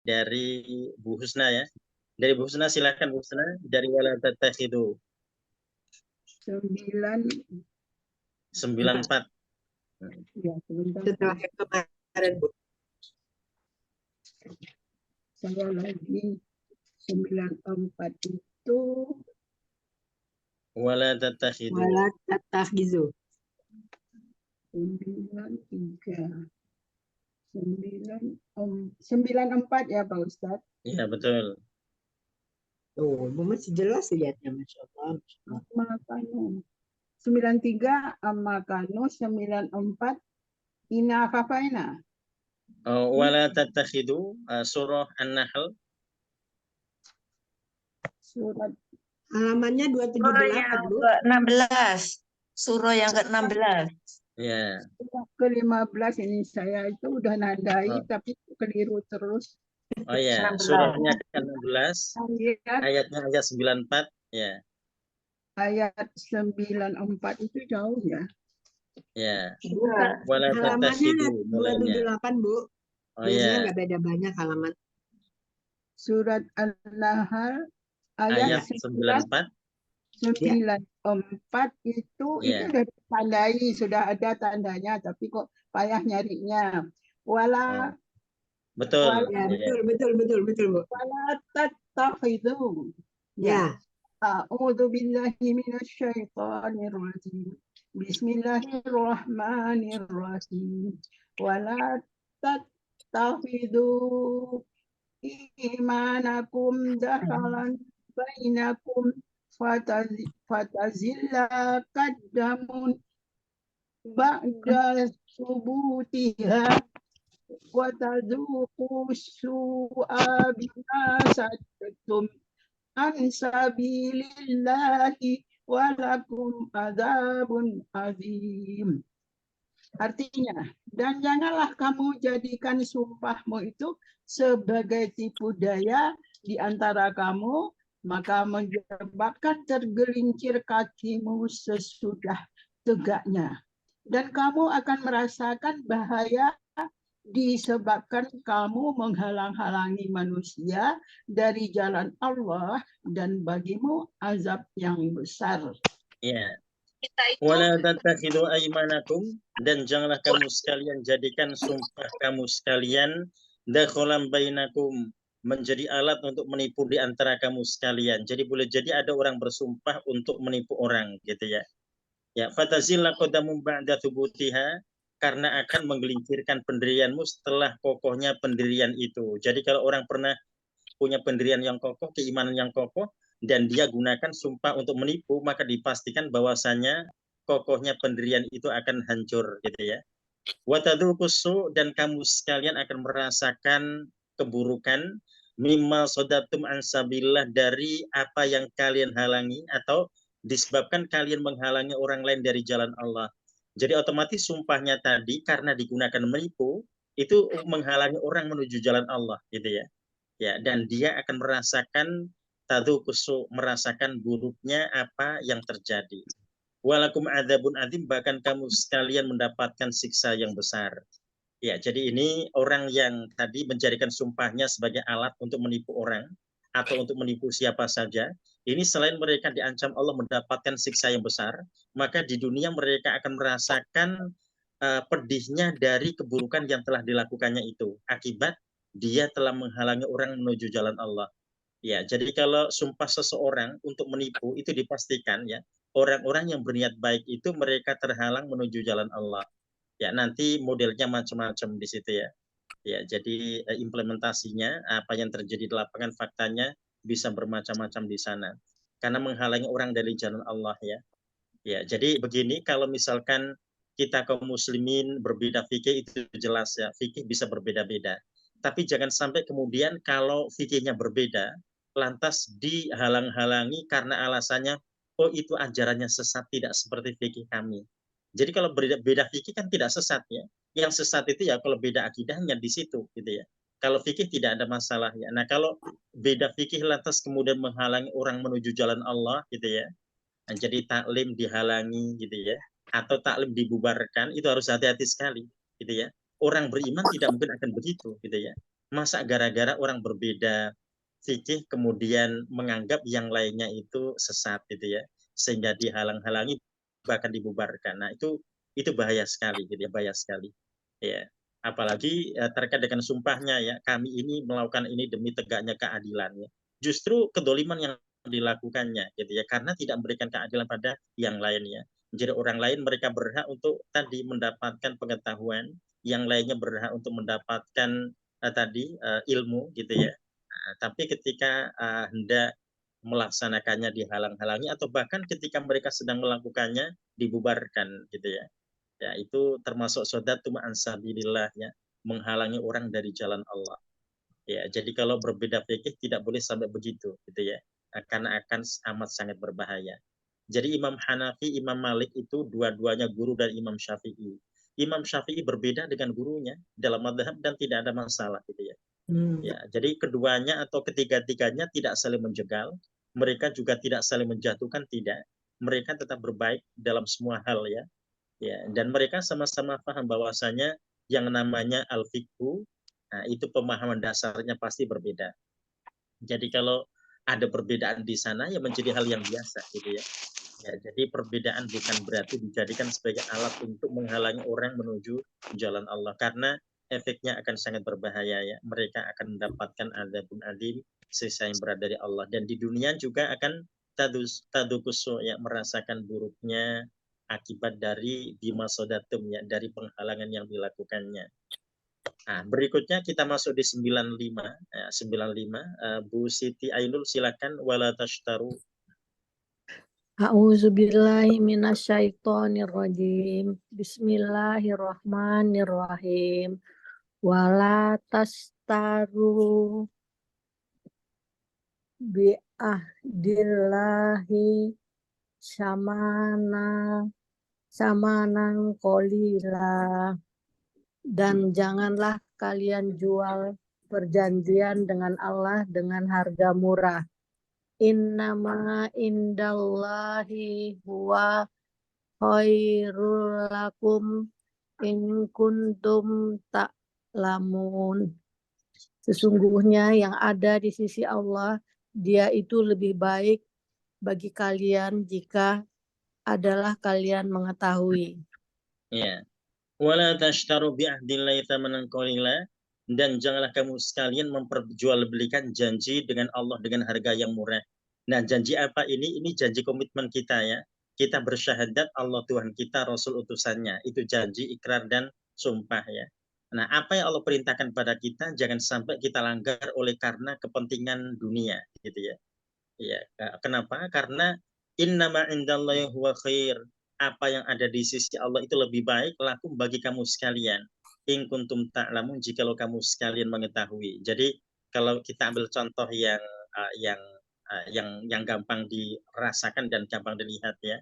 dari Bu Husna ya. Dari Bu Husna silakan Bu Husna, dari wala tatakhidu 94. Ya, sebentar. Setelah yang kemarin, Bu. Saya lagi 94 itu Wala tatakhidu. Wala tatakhizu. 93. 94 ya Pak Ustadz. Iya betul. Tuh, Bu masih jelas lihatnya, Masya Allah. Amakanu 93 Amakanu 94 Ina Kafaina. Wala tatakhidu surah An-Nahl. Surat Halamannya 278, Bu. ke-16. Surah yang ke-16. Ya. ke-15 ini saya itu udah nandai Oh. tapi keliru terus. Oh ya, 16. surahnya ke-16, Ayat ayatnya ayat 94 ya. ayat 94 itu jauh ya. Ya. Bukan. Wala Halamannya tatakhidu mulainya. 278, Bu. Oh Biasanya ya. nggak beda banyak halaman. Surat An-Nahl Ayat ayat 94. 94 itu Ya. udah ditandai, sudah ada tandanya tapi kok payah nyarinya. Wala Betul. Ya, Ya. betul, Bu. wala tattakhidhu. Ya. A'udzu billahi minasyaitonir rajim. Bismillahirrahmanirrahim. Wala tattakhidhu imanakum dakhalan bainakum fatazilla qaddamun ba'da subutiha wa tadzuqu su'a bima saddatum an sabilillahi walakum adzabun azim. Artinya, dan janganlah kamu jadikan sumpahmu itu sebagai tipu daya di antara kamu, maka menyebabkan tergelincir kakimu sesudah tegaknya. Dan kamu akan merasakan bahaya disebabkan kamu menghalang-halangi manusia dari jalan Allah dan bagimu azab yang besar. Ya. Kita itu Wala tatakhidu aymanakum, dan janganlah kamu sekalian jadikan sumpah kamu sekalian dakhalan bainakum, menjadi alat untuk menipu di antara kamu sekalian. Jadi boleh jadi ada orang bersumpah untuk menipu orang gitu ya. Ya, fatazilla qadamu ba'da thubutiha, karena akan menggelincirkan pendirianmu setelah kokohnya pendirian itu. Jadi kalau orang pernah punya pendirian yang kokoh, keimanan yang kokoh, dan dia gunakan sumpah untuk menipu, maka dipastikan bahwasanya kokohnya pendirian itu akan hancur gitu ya. Watadzuqusu, dan kamu sekalian akan merasakan keburukan mimma sodatum ansabillah, dari apa yang kalian halangi atau disebabkan kalian menghalangi orang lain dari jalan Allah. Jadi otomatis sumpahnya tadi karena digunakan menipu itu menghalangi orang menuju jalan Allah gitu ya. Ya, dan dia akan merasakan buruknya apa yang terjadi. Walakum adzabun adzim, bahkan kamu sekalian mendapatkan siksa yang besar. Ya, jadi ini orang yang tadi menjadikan sumpahnya sebagai alat untuk menipu orang atau untuk menipu siapa saja. Ini selain mereka diancam Allah mendapatkan siksa yang besar, maka di dunia mereka akan merasakan pedihnya dari keburukan yang telah dilakukannya itu, akibat dia telah menghalangi orang menuju jalan Allah. Ya, jadi kalau sumpah seseorang untuk menipu itu dipastikan ya, orang-orang yang berniat baik itu mereka terhalang menuju jalan Allah. Ya, nanti modelnya macam-macam di situ ya. Ya, jadi implementasinya apa yang terjadi di lapangan faktanya bisa bermacam-macam di sana. Karena menghalangi orang dari jalan Allah ya. Ya, jadi begini, kalau misalkan kita kaum muslimin berbeda fikih itu jelas ya, fikih bisa berbeda-beda. Tapi jangan sampai kemudian kalau fikihnya berbeda, lantas dihalang-halangi karena alasannya, oh itu ajarannya sesat, tidak seperti fikih kami. Jadi kalau beda fikih kan tidak sesat ya. Yang sesat itu ya kalau beda akidahnya di situ gitu ya. Kalau fikih tidak ada masalah ya. Nah kalau beda fikih lantas kemudian menghalangi orang menuju jalan Allah gitu ya. Nah, jadi taklim dihalangi gitu ya, atau taklim dibubarkan, itu harus hati-hati sekali gitu ya. Orang beriman tidak mungkin akan begitu gitu ya. Masa gara-gara orang berbeda fikih kemudian menganggap yang lainnya itu sesat gitu ya, sehingga dihalang-halangi bahkan dibubarkan. Nah, itu bahaya sekali gitu ya, bahaya sekali. Ya. Apalagi terkait dengan sumpahnya ya, kami ini melakukan ini demi tegaknya keadilan ya. Justru kedoliman yang dilakukannya gitu ya, karena tidak memberikan keadilan pada yang lainnya. Jadi orang lain mereka berhak untuk tadi mendapatkan pengetahuan, yang lainnya berhak untuk mendapatkan tadi ilmu gitu ya. Tapi ketika hendak melaksanakannya dihalang-halangi atau bahkan ketika mereka sedang melakukannya dibubarkan gitu ya. Ya, itu termasuk sodatu ma'an sabilillah ya, menghalangi orang dari jalan Allah. Ya, jadi kalau berbeda fikih tidak boleh sampai begitu gitu ya. Karena akan amat sangat berbahaya. Jadi Imam Hanafi, Imam Malik itu dua-duanya guru dari Imam Syafi'i. Imam Syafi'i berbeda dengan gurunya dalam madhab dan tidak ada masalah gitu ya. Ya, jadi keduanya atau ketiga-tiganya tidak saling menjegal, mereka juga tidak saling menjatuhkan, tidak. Mereka tetap berbaik dalam semua hal ya. Ya, dan mereka sama-sama paham bahwasanya yang namanya al-fiqhu, nah, itu pemahaman dasarnya pasti berbeda. Jadi kalau ada perbedaan di sana ya menjadi hal yang biasa gitu ya. Ya, jadi perbedaan bukan berarti dijadikan sebagai alat untuk menghalangi orang menuju jalan Allah, karena efeknya akan sangat berbahaya ya. Mereka akan mendapatkan adzabun adim, siksa yang berat dari Allah, dan di dunia juga akan tadukusu ya, merasakan buruknya akibat dari bima sodatum ya, dari penghalangan yang dilakukannya. Nah, berikutnya kita masuk di 95 ya, 95 Bu Siti Ainul silakan, wala tashtaru. A'udzubillahi minasyaitonirrajim. Bismillahirrahmanirrahim. Wala tastaru bi'ahdillahi samanan qalila. Dan janganlah kalian jual perjanjian dengan Allah dengan harga murah. Innama indallahi huwa khairul lakum in kuntum ta'lamun. Sesungguhnya yang ada di sisi Allah, dia itu lebih baik bagi kalian jika adalah kalian mengetahui. Ya. Wala tashtaru bi'ahdillahi tsamanan qalila, dan janganlah kamu sekalian memperjualbelikan janji dengan Allah dengan harga yang murah. Nah, janji apa ini? Ini janji komitmen kita ya. Kita bersyahadat Allah Tuhan kita, Rasul utusannya. Itu janji, ikrar, dan sumpah ya. Nah, apa yang Allah perintahkan pada kita jangan sampai kita langgar oleh karena kepentingan dunia gitu ya. Ya, kenapa? Karena innama indallahi huwa khair. Apa yang ada di sisi Allah itu lebih baik lakum bagi kamu sekalian. In kuntum ta'lamun, jikalau kamu sekalian mengetahui. Jadi kalau kita ambil contoh yang gampang dirasakan dan gampang dilihat ya.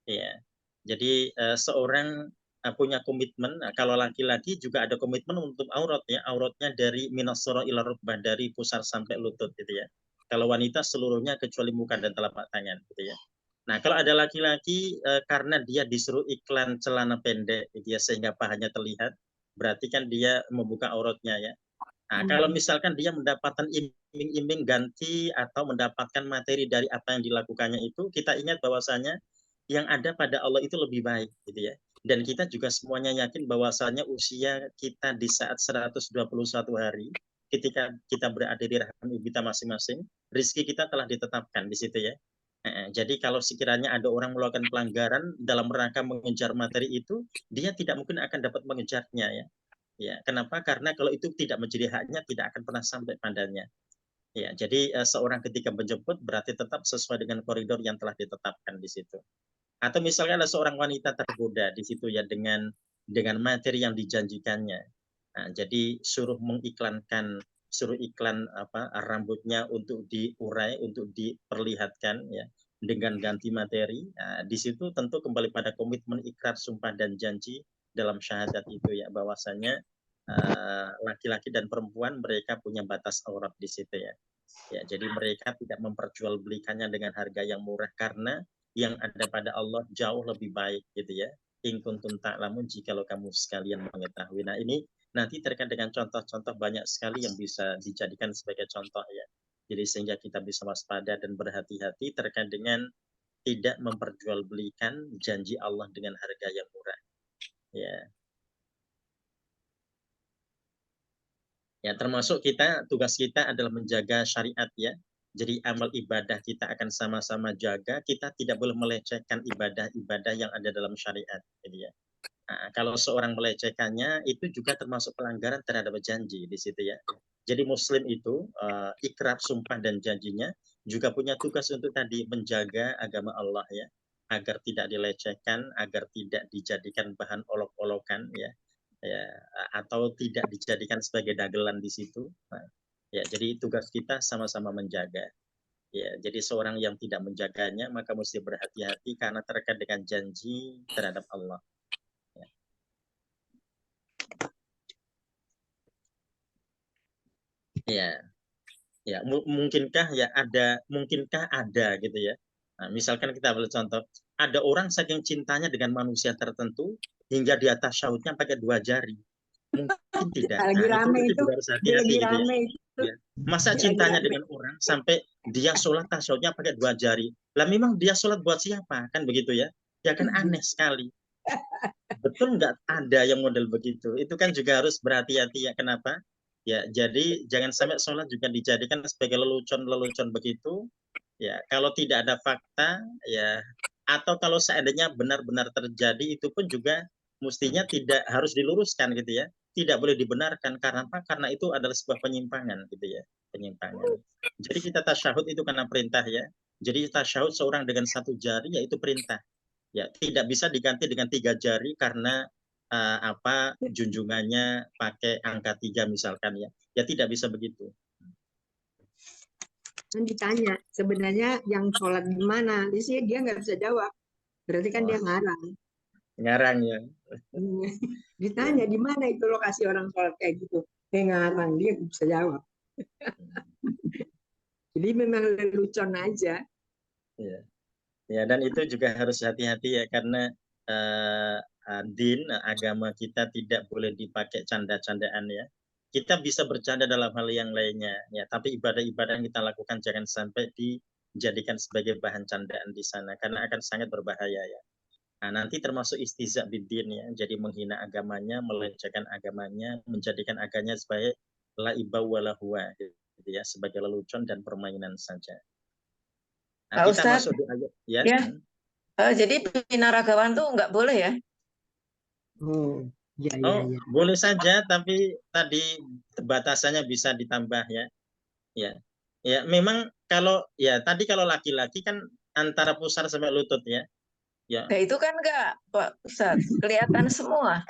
Ya. Jadi seorang punya komitmen, kalau laki-laki juga ada komitmen untuk aurat ya, auratnya dari minasoro ila rukbah, dari pusar sampai lutut gitu ya. Kalau wanita seluruhnya kecuali muka dan telapak tangan gitu ya. Nah, kalau ada laki-laki karena dia disuruh iklan celana pendek gitu ya, sehingga pahanya terlihat, berarti kan dia membuka auratnya ya. Nah, kalau misalkan dia mendapatkan iming-iming ganti atau mendapatkan materi dari apa yang dilakukannya itu, kita ingat bahwasanya yang ada pada Allah itu lebih baik gitu ya. Dan kita juga semuanya yakin bahwasanya usia kita di saat 121 hari ketika kita berada di rahim ibu kita masing-masing, rezeki kita telah ditetapkan di situ ya. Jadi kalau sekiranya ada orang melakukan pelanggaran dalam rangka mengejar materi itu, dia tidak mungkin akan dapat mengejarnya ya. Ya, kenapa? Karena kalau itu tidak menjadi haknya, tidak akan pernah sampai padanya. Ya, jadi seorang ketika menjemput berarti tetap sesuai dengan koridor yang telah ditetapkan di situ. Atau misalnya ada seorang wanita tergoda di situ ya dengan materi yang dijanjikannya. Nah, jadi suruh iklan apa rambutnya untuk diurai, untuk diperlihatkan ya dengan ganti materi. Nah, di situ tentu kembali pada komitmen ikrar, sumpah dan janji dalam syahadat itu ya, bahwasanya laki-laki dan perempuan mereka punya batas aurat di situ ya. Ya, jadi mereka tidak memperjualbelikannya dengan harga yang murah karena yang ada pada Allah jauh lebih baik gitu ya. In kuntum ta'lamun, jikalau kamu sekalian mengetahui. Nah, ini nanti terkait dengan contoh-contoh banyak sekali yang bisa dijadikan sebagai contoh ya. Jadi sehingga kita bisa waspada dan berhati-hati terkait dengan tidak memperjualbelikan janji Allah dengan harga yang murah. Ya. Ya, termasuk tugas kita adalah menjaga syariat ya. Jadi amal ibadah kita akan sama-sama jaga, kita tidak boleh melecehkan ibadah-ibadah yang ada dalam syariat. Jadi ya. Nah, kalau seorang melecehkannya, itu juga termasuk pelanggaran terhadap janji di situ ya. Jadi Muslim itu ikrar, sumpah dan janjinya juga punya tugas untuk tadi menjaga agama Allah ya, agar tidak dilecehkan, agar tidak dijadikan bahan olok-olokan ya, atau tidak dijadikan sebagai dagelan di situ. Nah, ya, jadi tugas kita sama-sama menjaga. Ya, jadi seorang yang tidak menjaganya maka mesti berhati-hati karena terkait dengan janji terhadap Allah. Ya, ya mungkinkah ada gitu ya. Nah, misalkan kita ambil contoh, ada orang saking cintanya dengan manusia tertentu hingga di atas syautnya pakai 2 jari. Mungkin tidak. Lagi Nah, rame itu itu, juga harus dia hati-hati lagi gitu ya. rame itu. Ya. Masa Lagi cintanya rame. dengan orang sampai dia sholat tasyautnya pakai 2 jari. Lah memang dia sholat buat siapa? Kan begitu ya. Ya kan aneh sekali. Betul nggak ada yang model begitu? Itu kan juga harus berhati-hati ya. Kenapa? Ya, jadi jangan sampai sholat juga dijadikan sebagai lelucon-lelucon begitu. Ya, kalau tidak ada fakta, ya, atau kalau seandainya benar-benar terjadi, itu pun juga mestinya tidak harus diluruskan gitu ya. Tidak boleh dibenarkan karena apa? Karena itu adalah sebuah penyimpangan gitu ya, penyimpangan. Jadi kita tasyahud itu karena perintah ya. Jadi tasyahud seorang dengan 1 jari yaitu perintah. Ya, tidak bisa diganti dengan 3 jari karena junjungannya pakai angka 3 misalkan ya. Ya tidak bisa begitu. Kan ditanya, sebenarnya yang sholat di mana? Di sini dia nggak bisa jawab. Berarti kan dia ngarang. Ngarang ya. Ditanya di mana itu lokasi orang sholat kayak gitu. Dia ngarang, dia nggak bisa jawab. Jadi memang lelucon aja. Ya. Ya, dan itu juga harus hati-hati ya karena agama kita tidak boleh dipakai canda-candaan ya. Kita bisa bercanda dalam hal yang lainnya ya, tapi ibadah-ibadah yang kita lakukan jangan sampai dijadikan sebagai bahan candaan di sana karena akan sangat berbahaya ya. Nah, nanti termasuk istihza bidin ya, jadi menghina agamanya, melecehkan agamanya, menjadikan agamanya sebagai laiba walahwa gitu ya, sebagai lelucon dan permainan saja. Nah, Pak kita Ustadz, masuk di ayat ya. ya. Jadi binaragawan tuh nggak boleh ya? Oh, ya, ya, Oh, ya. boleh saja, tapi tadi batasannya bisa ditambah ya. Ya, ya memang kalau ya tadi kalau laki-laki kan antara pusar sampai lutut ya. Ya, Nah itu kan nggak, Pak Ustadz. Kelihatan semua.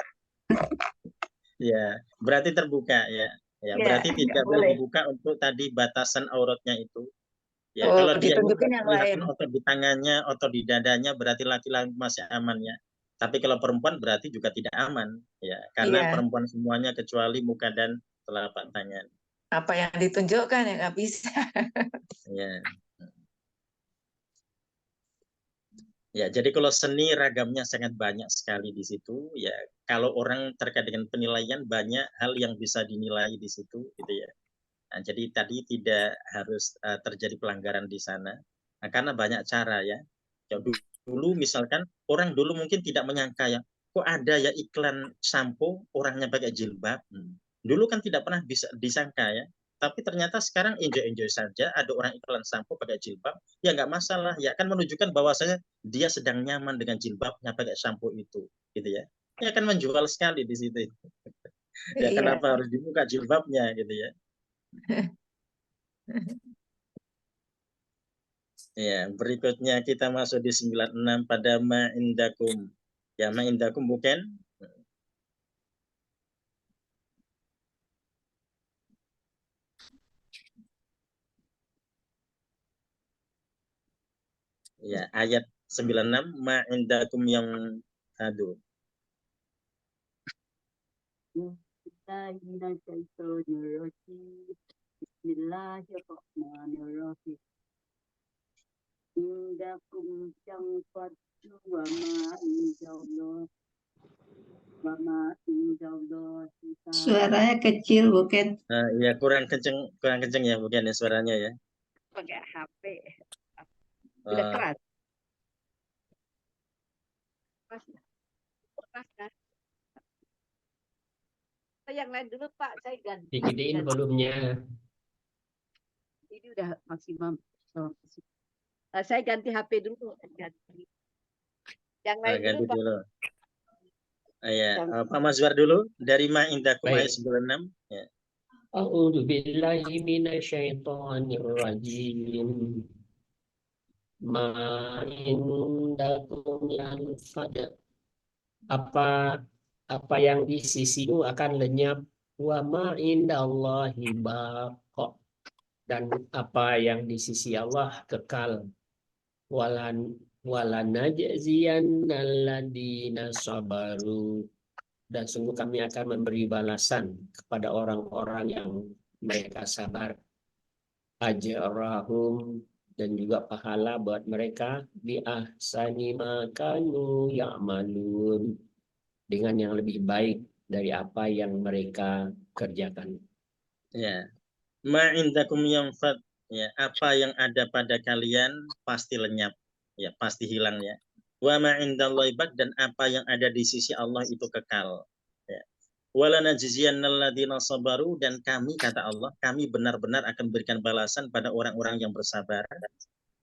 ya berarti terbuka ya. Ya, Ya, berarti nggak tidak boleh boleh. dibuka untuk tadi batasan auratnya itu. Ya, Oh, kalau dia ini ditunjukin yang lain. kelihatan otot di tangannya, otot di dadanya, berarti laki-laki masih aman ya. Tapi kalau perempuan berarti juga tidak aman ya, karena Iya. perempuan semuanya kecuali muka dan telapak tangan. Apa yang ditunjukkan ya nggak bisa. Ya. Ya, jadi kalau seni ragamnya sangat banyak sekali di situ, ya kalau orang terkait dengan penilaian banyak hal yang bisa dinilai di situ, gitu ya. Nah, jadi tadi tidak harus terjadi pelanggaran di sana, nah, karena banyak cara ya. Ya dulu misalkan orang dulu mungkin tidak menyangka ya, kok ada ya iklan sampo orangnya pakai jilbab. Dulu kan tidak pernah bisa disangka ya. Tapi ternyata sekarang enjoy-enjoy saja ada orang iklan sampo pakai jilbab, ya nggak masalah ya kan menunjukkan bahwasanya dia sedang nyaman dengan jilbabnya pakai sampo itu, gitu ya. Ya kan menjual sekali di situ. Ya Iya. kenapa harus dibuka jilbabnya gitu ya. Ya, berikutnya kita masuk di 96 pada ma'indakum. Ya, ma'indakum bukan? Ya, ayat 96 ma'indakum yang aduh. Bismillahirrahmanirrahim. Indakum yang fatu wa ma indallah Wama indallahi ta'ala. Suaranya kecil, Buket. Ya kurang kenceng ya bukan ya suaranya ya. Pakai HP. Udah Eh, keras. Keras, keras kan? Yang lain dulu Pak, saya ganti. Digedein volumenya. Ini udah maksimum. Saya ganti HP dulu. Ganti. Yang lain ganti dulu Pak. dulu. Ya, Yang- Pak Mazwar dulu dari Ma Indakum ayat Baik. 96. Ya. A'udzu billahi minasyaitonir rajim. Ma indakum yanfad. Apa yang di sisimu akan lenyap. Wa ma indallahi baqa. Dan apa yang di sisi Allah kekal. Walanajziyannal ladina sabaru. Dan sungguh kami akan memberi balasan kepada orang-orang yang mereka sabar. Ajrahum, dan juga pahala buat mereka bi ahsani ma kanu ya'malun, dengan yang lebih baik dari apa yang mereka kerjakan. Ya. Ma indakum yanfad. Ya, apa yang ada pada kalian pasti lenyap. Ya, pasti hilang ya. Wa ma indallahi baq, dan apa yang ada di sisi Allah itu kekal. Ya. Walanajziyannal ladzina sabaru, dan kami kata Allah, kami benar-benar akan berikan balasan pada orang-orang yang bersabar.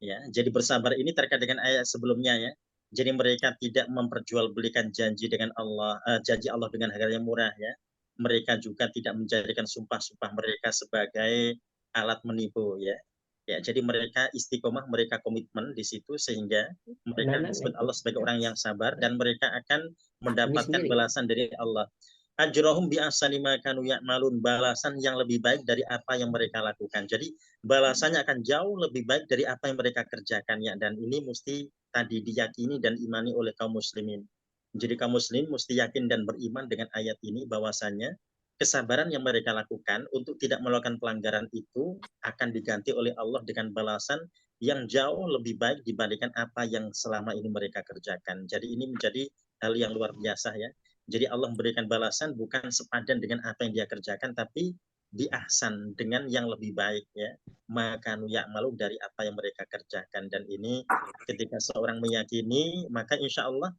Ya, jadi bersabar ini terkait dengan ayat sebelumnya ya. Jadi mereka tidak memperjualbelikan janji dengan Allah, janji Allah dengan harga yang murah ya. Mereka juga tidak menjadikan sumpah-sumpah mereka sebagai alat menipu ya. Ya, jadi mereka istiqomah, mereka komitmen di situ sehingga mereka disebut Allah sebagai orang yang sabar dan mereka akan mendapatkan balasan dari Allah. Ajrohum bi ahsani ma kanu ya'malun, balasan yang lebih baik dari apa yang mereka lakukan. Jadi balasannya akan jauh lebih baik dari apa yang mereka kerjakan ya, dan ini mesti tadi diyakini dan imani oleh kaum muslimin. Jadi kaum muslim mesti yakin dan beriman dengan ayat ini bahwasanya kesabaran yang mereka lakukan untuk tidak melakukan pelanggaran itu akan diganti oleh Allah dengan balasan yang jauh lebih baik dibandingkan apa yang selama ini mereka kerjakan. Jadi ini menjadi hal yang luar biasa ya. Jadi Allah memberikan balasan bukan sepadan dengan apa yang dia kerjakan, tapi diahsan dengan yang lebih baik ya. Maka ya'malu, dari apa yang mereka kerjakan. Dan ini ketika seorang meyakini, maka insya Allah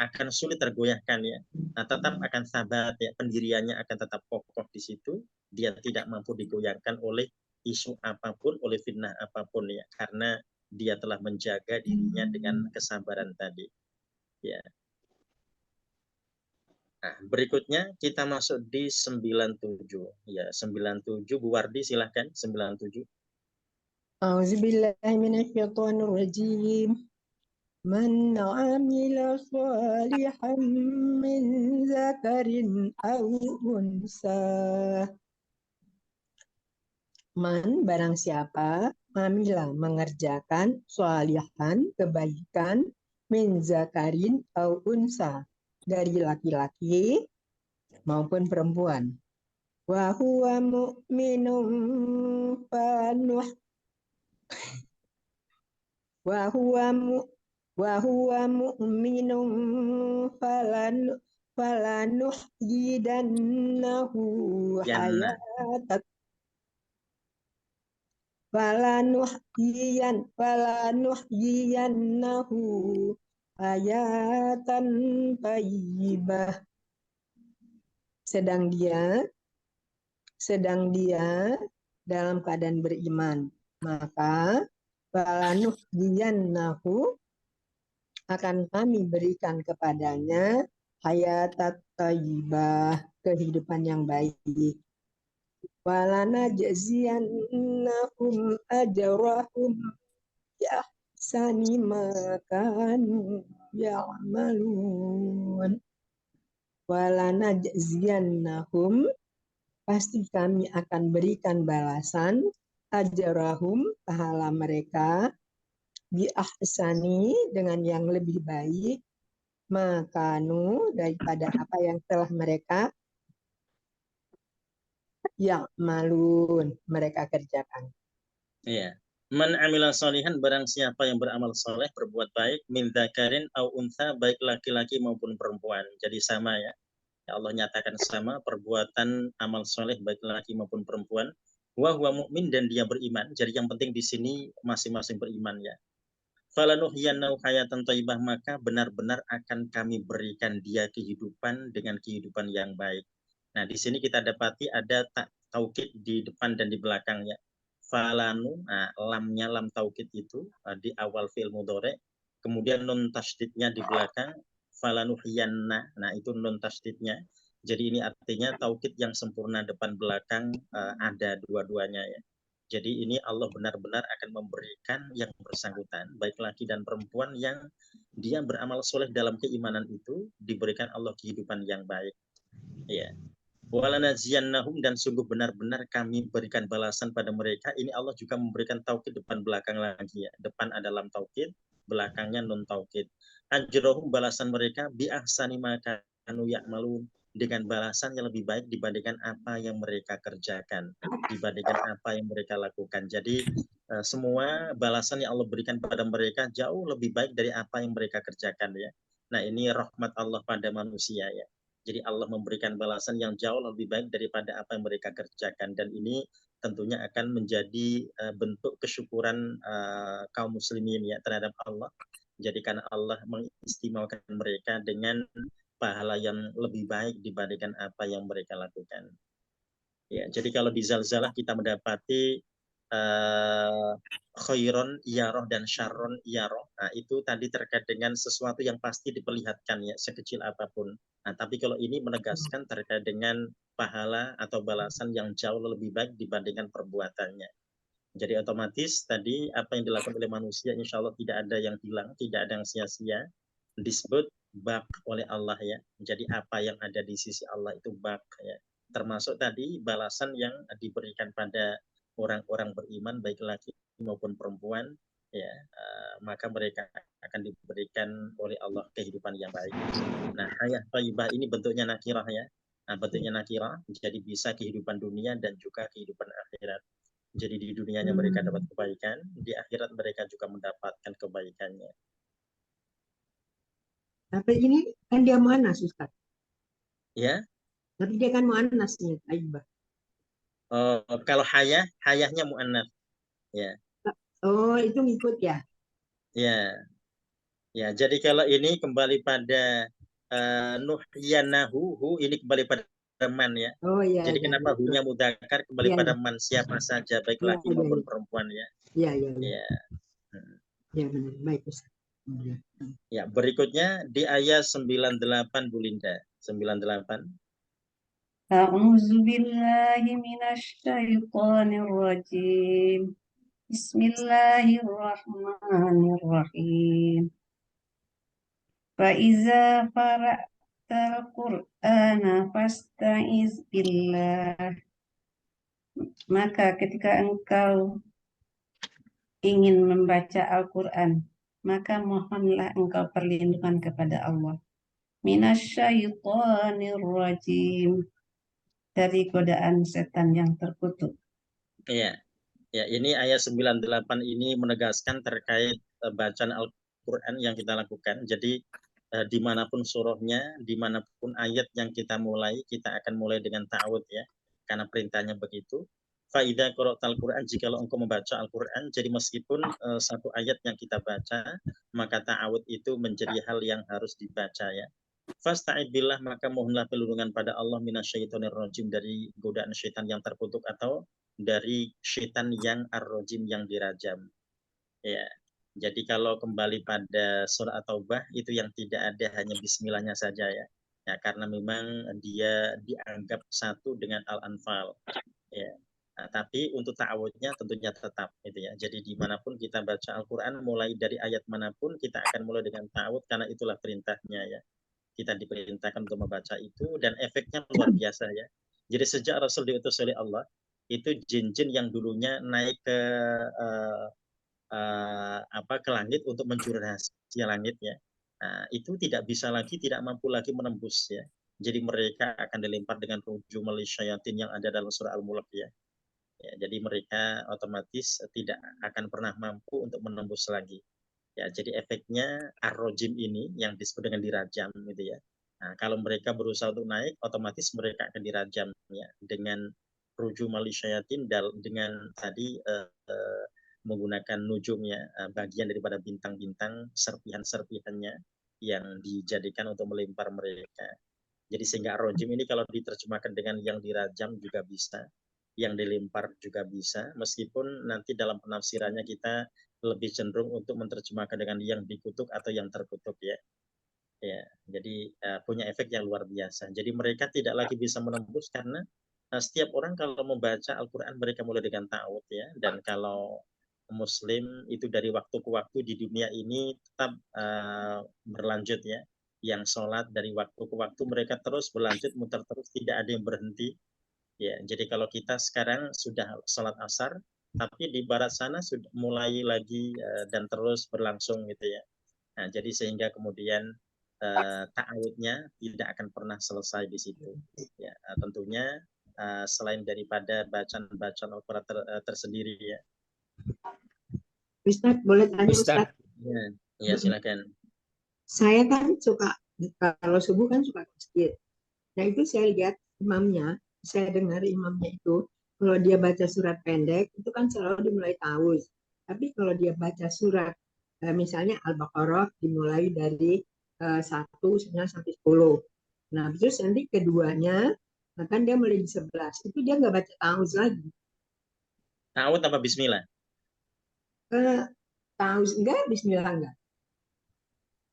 akan sulit tergoyahkan ya. Tetap akan sabar ya, pendiriannya akan tetap kokoh di situ. Dia tidak mampu digoyahkan oleh isu apapun, oleh fitnah apapun ya, karena dia telah menjaga dirinya dengan kesabaran tadi. Ya. Nah, berikutnya kita masuk di 97. Ya, 97 Bu Wardi silahkan 97. A'udzubillahi minasyaitonir rajim. Man 'amila shalihan min zakarin aw unsa. Man, barang siapa, amila, mengerjakan, shalihan, kebaikan, min zakarin aw unsa, dari laki-laki maupun perempuan. Wa huwa mu'minun fanuh wa huwa mu'minun falanuhyidannahu hayatan falanuhyiyannahu hayatan thayyibah. Sedang dia dalam keadaan beriman, maka falanuhyiyannahu, akan kami berikan kepadanya hayatan thayyibah, kehidupan yang baik. Walanajziyannahum ajrahum bi ahsani ma kanu ya'malun. Walanajziyannahum, pasti kami akan berikan balasan, ajrahum, pahala mereka, bi ahsani, dengan yang lebih baik, makanu, daripada apa yang telah mereka ya'malun, mereka kerjakan. Iya. Man amila sholihan, barang siapa yang beramal soleh, berbuat baik, min dzakarin au untha, baik laki-laki maupun perempuan. Jadi sama ya. Ya Allah nyatakan sama perbuatan amal soleh baik laki maupun perempuan. Wa huwa mu'min, dan dia beriman. Jadi yang penting di sini masing-masing beriman ya. Falanuhyiyannahu hayatan thayyibah, maka benar-benar akan kami berikan dia kehidupan dengan kehidupan yang baik. Nah, di sini kita dapati ada taukid di depan dan di belakang ya. Falanu, nah, lamnya lam taukid itu di awal fi'il mudhari, kemudian nun tasydidnya di belakang, falanuhyiyanna, nah itu nun tasydidnya. Jadi ini artinya taukid yang sempurna depan belakang ada dua-duanya ya. Jadi ini Allah benar-benar akan memberikan yang bersangkutan, baik laki dan perempuan yang dia beramal soleh dalam keimanan itu, diberikan Allah kehidupan yang baik. Ya. Walanaziyannahum, dan sungguh benar-benar kami berikan balasan pada mereka. Ini Allah juga memberikan taukid depan belakang lagi ya. Depan ada lam taukid, belakangnya nun taukid. Ajrohum, balasan mereka, bi ahsani ma kanu ya'malun, dengan balasan yang lebih baik dibandingkan apa yang mereka kerjakan, dibandingkan apa yang mereka lakukan. Jadi semua balasan yang Allah berikan pada mereka jauh lebih baik dari apa yang mereka kerjakan ya. Nah, ini rahmat Allah pada manusia ya. Jadi Allah memberikan balasan yang jauh lebih baik daripada apa yang mereka kerjakan, dan ini tentunya akan menjadi bentuk kesyukuran kaum muslimin ya terhadap Allah. Jadi karena Allah mengistimewakan mereka dengan pahala yang lebih baik dibandingkan apa yang mereka lakukan. Ya, jadi kalau di Zalzalah kita mendapati khairon iyaroh dan syarron iyaroh. Nah, itu tadi terkait dengan sesuatu yang pasti diperlihatkan ya, sekecil apapun. Nah, tapi kalau ini menegaskan terkait dengan pahala atau balasan yang jauh lebih baik dibandingkan perbuatannya. Jadi otomatis tadi apa yang dilakukan oleh manusia insya Allah tidak ada yang hilang, tidak ada yang sia-sia. Disebut bak oleh Allah ya. Jadi apa yang ada di sisi Allah itu bak ya. Termasuk tadi balasan yang diberikan pada orang-orang beriman baik laki maupun perempuan ya, maka mereka akan diberikan oleh Allah kehidupan yang baik. Nah, hayah thayyibah ini bentuknya nakirah ya. Nah, bentuknya nakirah, jadi bisa kehidupan dunia dan juga kehidupan akhirat. Jadi di dunianya mereka dapat kebaikan, di akhirat mereka juga mendapatkan kebaikannya. Tapi ini kan dia muannas, Ustaz. Ya, Tapi dia kan muannasnya, Aibah. kalau hayahnya muannats. Ya, Oh, itu ngikut ya? ya, ya. Jadi kalau ini kembali pada nuhyanahu, ini kembali pada man ya. Oh iya. Jadi iya, kenapa iya. hunya mudzakkar kembali Iya, pada iya. man, siapa saja baik Iya, laki iya, maupun iya. perempuan ya. Iya, iya, iya. Ya. Ya, benar. Baik, Ustaz. Iya. Ya, berikutnya di ayat 98 Bu Linda. 98. أعوذ بالله من الشيطان الرجيم بسم الله الرحمن الرحيم فإذا قرأت القرآن فاستعذ بالله. Maka ketika engkau ingin membaca Al-Quran, maka mohonlah engkau perlindungan kepada Allah. Minasyaitonir rajim, dari godaan setan yang terkutuk. Iya. Ya, ini ayat 98 ini menegaskan terkait bacaan Al-Qur'an yang kita lakukan. Jadi dimanapun surahnya, dimanapun ayat yang kita mulai, kita akan mulai dengan ta'awud ya. Karena perintahnya begitu. Fa'idha qara'tal Qur'an, jikalau engkau membaca Al-Qur'an, jadi meskipun satu ayat yang kita baca, maka ta'awud itu menjadi hal yang harus dibaca ya. Fasta'id billah, maka mohonlah perlindungan pada Allah minasyaitonir rajim, dari godaan syaitan yang terkutuk atau dari syaitan yang ar-rajim, yang dirajam. Ya. Jadi kalau kembali pada surah At-Taubah itu yang tidak ada hanya bismillahnya saja ya. Ya, karena memang dia dianggap satu dengan Al-Anfal. Ya. Nah, tapi untuk ta'awudnya tentunya tetap gitu ya. Jadi dimanapun kita baca Al-Quran, mulai dari ayat manapun kita akan mulai dengan ta'awud karena itulah perintahnya ya. Kita diperintahkan untuk membaca itu, dan efeknya luar biasa ya. Jadi sejak Rasul diutus oleh Allah, itu jin-jin yang dulunya naik ke ke langit untuk mencuri rahasia langit ya. Nah, itu tidak bisa lagi, tidak mampu lagi menembus ya. Jadi mereka akan dilempar dengan rujumul syayatin yang ada dalam surah Al-Mulk ya. Ya, jadi mereka otomatis tidak akan pernah mampu untuk menembus lagi. Ya, jadi efeknya ar-rajim ini yang disebut dengan dirajam gitu ya. Nah, kalau mereka berusaha untuk naik, otomatis mereka akan dirajam ya dengan rujumal syayatin dengan tadi menggunakan nujum ya, bagian daripada bintang-bintang serpihan-serpihannya yang dijadikan untuk melempar mereka. Jadi sehingga ar-rajim ini kalau diterjemahkan dengan yang dirajam juga bisa, yang dilempar juga bisa, meskipun nanti dalam penafsirannya kita lebih cenderung untuk menerjemahkan dengan yang dikutuk atau yang terkutuk ya. Ya, jadi punya efek yang luar biasa. Jadi mereka tidak lagi bisa menembus karena setiap orang kalau membaca Al-Quran mereka mulai dengan ta'awud ya. Dan kalau Muslim itu dari waktu ke waktu di dunia ini tetap berlanjut ya. Yang sholat dari waktu ke waktu mereka terus berlanjut, muter terus, tidak ada yang berhenti. Ya, jadi kalau kita sekarang sudah sholat asar, tapi di barat sana sudah mulai lagi dan terus berlangsung gitu ya. Nah, jadi sehingga kemudian ta'awudnya tidak akan pernah selesai di situ. Ya, tentunya selain daripada bacaan-bacaan Al-Quran tersendiri ya. Ustadz, boleh tanya Ustadz, Ustadz? Ya, silakan. Saya kan suka, kalau subuh kan suka ke masjid. Nah itu saya lihat imamnya, saya dengar imamnya itu, kalau dia baca surat pendek, itu kan selalu dimulai ta'awuz. Tapi kalau dia baca surat, misalnya Al-Baqarah dimulai dari 1 sampai 10. Nah terus nanti keduanya, kan dia mulai di 11. Itu dia nggak baca ta'awuz lagi. Ta'awud apa bismillah? Ta'awuz enggak, bismillah enggak.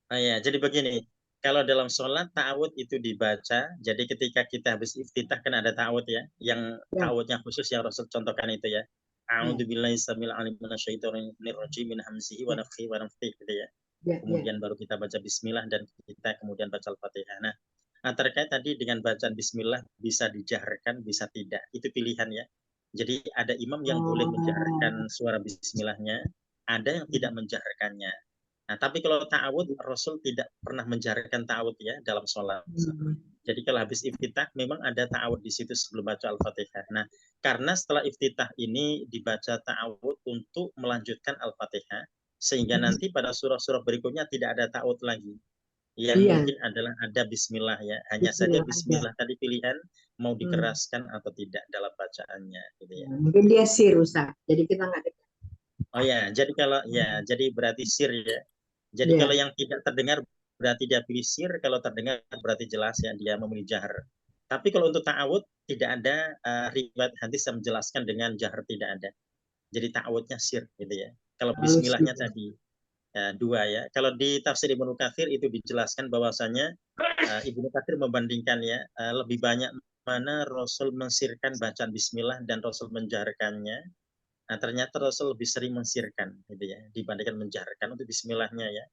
Oh ya, jadi begini. Kalau dalam sholat ta'awud itu dibaca, jadi ketika kita habis iftitah kan ada ta'awud ya, yang ta'awudnya khusus yang Rasul contohkan itu ya. A'udzubillahi samil alim minasyaitonir rajim min hamzihi wa nafthihi wa nafthihi gitu ya. Kemudian baru kita baca bismillah dan kita kemudian baca Al-Fatihah. Nah, terkait tadi dengan bacaan bismillah bisa dijaharkan, bisa tidak. Itu pilihan ya. Jadi ada imam yang boleh menjaharkan suara bismillahnya, ada yang tidak menjaharkannya. Nah, tapi kalau ta'awud, Rasul tidak pernah menjaharkan ta'awud ya dalam sholat. Jadi kalau habis iftitah, memang ada ta'awud di situ sebelum baca Al-Fatihah. Nah, karena setelah iftitah ini dibaca ta'awud untuk melanjutkan Al-Fatihah, sehingga nanti pada surah-surah berikutnya tidak ada ta'awud lagi. Yang mungkin adalah ada bismillah ya. Hanya saja bismillah tadi pilihan mau dikeraskan atau tidak dalam bacaannya. Gitu ya. Mungkin dia sir, Ustaz. Jadi kita nggak dengar. Oh ya, jadi kalau ya, jadi berarti sir ya. Jadi kalau yang tidak terdengar berarti dia pilih sir, kalau terdengar berarti jelas ya dia memilih jahar. Tapi kalau untuk ta'awud tidak ada riwayat hadis yang menjelaskan dengan jahar, tidak ada. Jadi ta'awudnya sir gitu ya. Kalau bismillahnya tadi dua ya. Kalau di tafsir Ibnu Katsir itu dijelaskan bahwasanya Ibnu Katsir membandingkan ya lebih banyak mana Rasul mensirkan bacaan bismillah dan Rasul menjaharkannya. Nah, ternyata Rasul lebih sering mensirkan gitu ya dibandingkan menjaharkan untuk bismillahnya ya.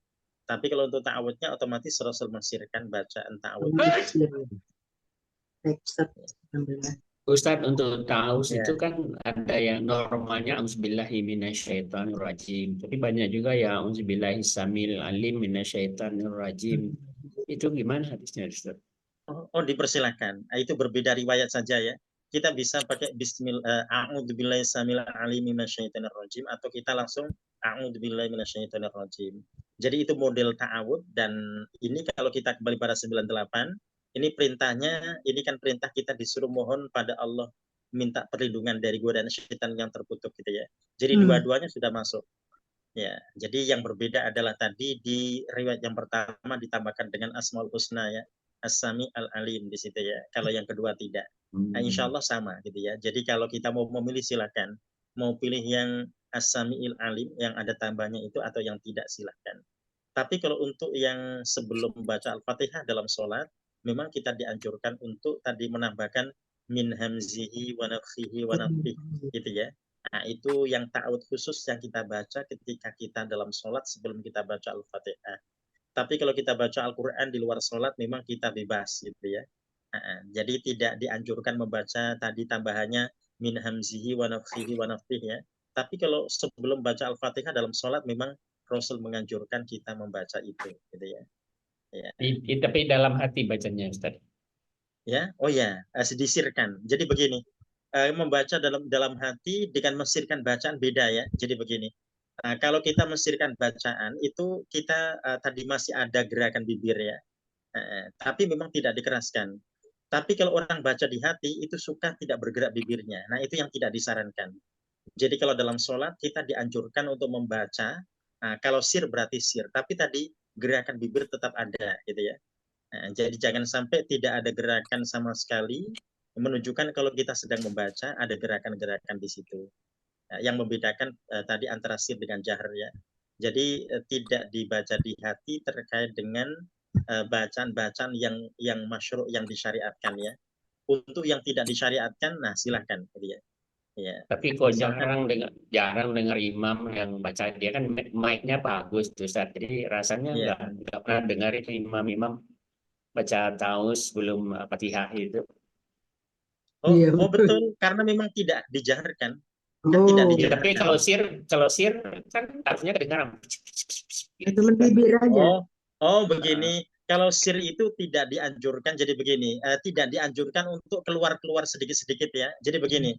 Tapi kalau untuk ta'awudnya otomatis Rasul mensirkan bacaan ta'awud. Ustadz, untuk ta'awuz itu kan ada yang normalnya auzubillahi minasyaitonirrajim. Tapi banyak juga ya auzubillahi samil alim minasyaitonirrajim. Itu gimana hadisnya, Ustaz? Oh, dipersilakan. Itu berbeda riwayat saja ya. Kita bisa pakai bismillah a'udzubillahi samil alim minasyaitonirrajim atau kita langsung a'udzubillahi minasyaitonirrajim. Jadi itu model ta'awud dan ini kalau kita kembali pada 98 ini perintahnya, ini kan perintah kita disuruh mohon pada Allah minta perlindungan dari godaan syaitan yang terkutuk gitu ya. Jadi dua-duanya sudah masuk. Ya, jadi yang berbeda adalah tadi di riwayat yang pertama ditambahkan dengan Asmaul Husna ya, As-Sami Al-Alim di situ ya. Kalau yang kedua tidak. Nah, insya Allah sama gitu ya. Jadi kalau kita mau memilih silakan. Mau pilih yang As-Sami Al-Alim yang ada tambahnya itu atau yang tidak silakan. Tapi kalau untuk yang sebelum membaca Al-Fatihah dalam sholat, memang kita dianjurkan untuk tadi menambahkan min hamzihi wa nafthihi wa nafthihi gitu ya. Nah, itu yang ta'awud khusus yang kita baca ketika kita dalam sholat sebelum kita baca Al-Fatihah. Tapi kalau kita baca Al-Quran di luar sholat memang kita bebas gitu ya. Jadi tidak dianjurkan membaca tadi tambahannya min hamzihi wa nafthihi wa nafthihi ya. Tapi kalau sebelum baca Al-Fatihah dalam sholat memang Rasul menganjurkan kita membaca itu gitu ya. Ya. Tapi dalam hati bacanya, Ustaz. Ya, oh ya, disirkan. Jadi begini, membaca dalam hati dengan mensirkan bacaan beda ya. Jadi begini. Kalau kita mensirkan bacaan itu kita tadi masih ada gerakan bibir ya. Tapi memang tidak dikeraskan. Tapi kalau orang baca di hati itu suka tidak bergerak bibirnya. Nah, itu yang tidak disarankan. Jadi kalau dalam sholat kita dianjurkan untuk membaca. Kalau sir berarti sir. Tapi tadi gerakan bibir tetap ada gitu ya. Jadi jangan sampai tidak ada gerakan sama sekali menunjukkan kalau kita sedang membaca ada gerakan-gerakan di situ. Yang membedakan tadi antara sir dengan jahar ya. Jadi tidak dibaca di hati terkait dengan bacaan-bacaan yang masyru' yang disyariatkan ya. Untuk yang tidak disyariatkan, nah silahkan gitu ya. Ya. Tapi kok Misalkan jarang dengar imam yang baca, dia kan mic-nya bagus tuh Ustaz. Jadi rasanya ya. nggak pernah dengar itu imam-imam baca taus sebelum Fatihah itu. Iya, Oh betul. betul, karena memang tidak dijaharkan. Kan Oh, tidak Ya, tapi dijaharkan. kalau sir kan artinya kedengaran. cuma bibir aja. Begini. Kalau sir itu tidak dianjurkan. Jadi begini, tidak dianjurkan untuk keluar sedikit-sedikit ya. Jadi begini,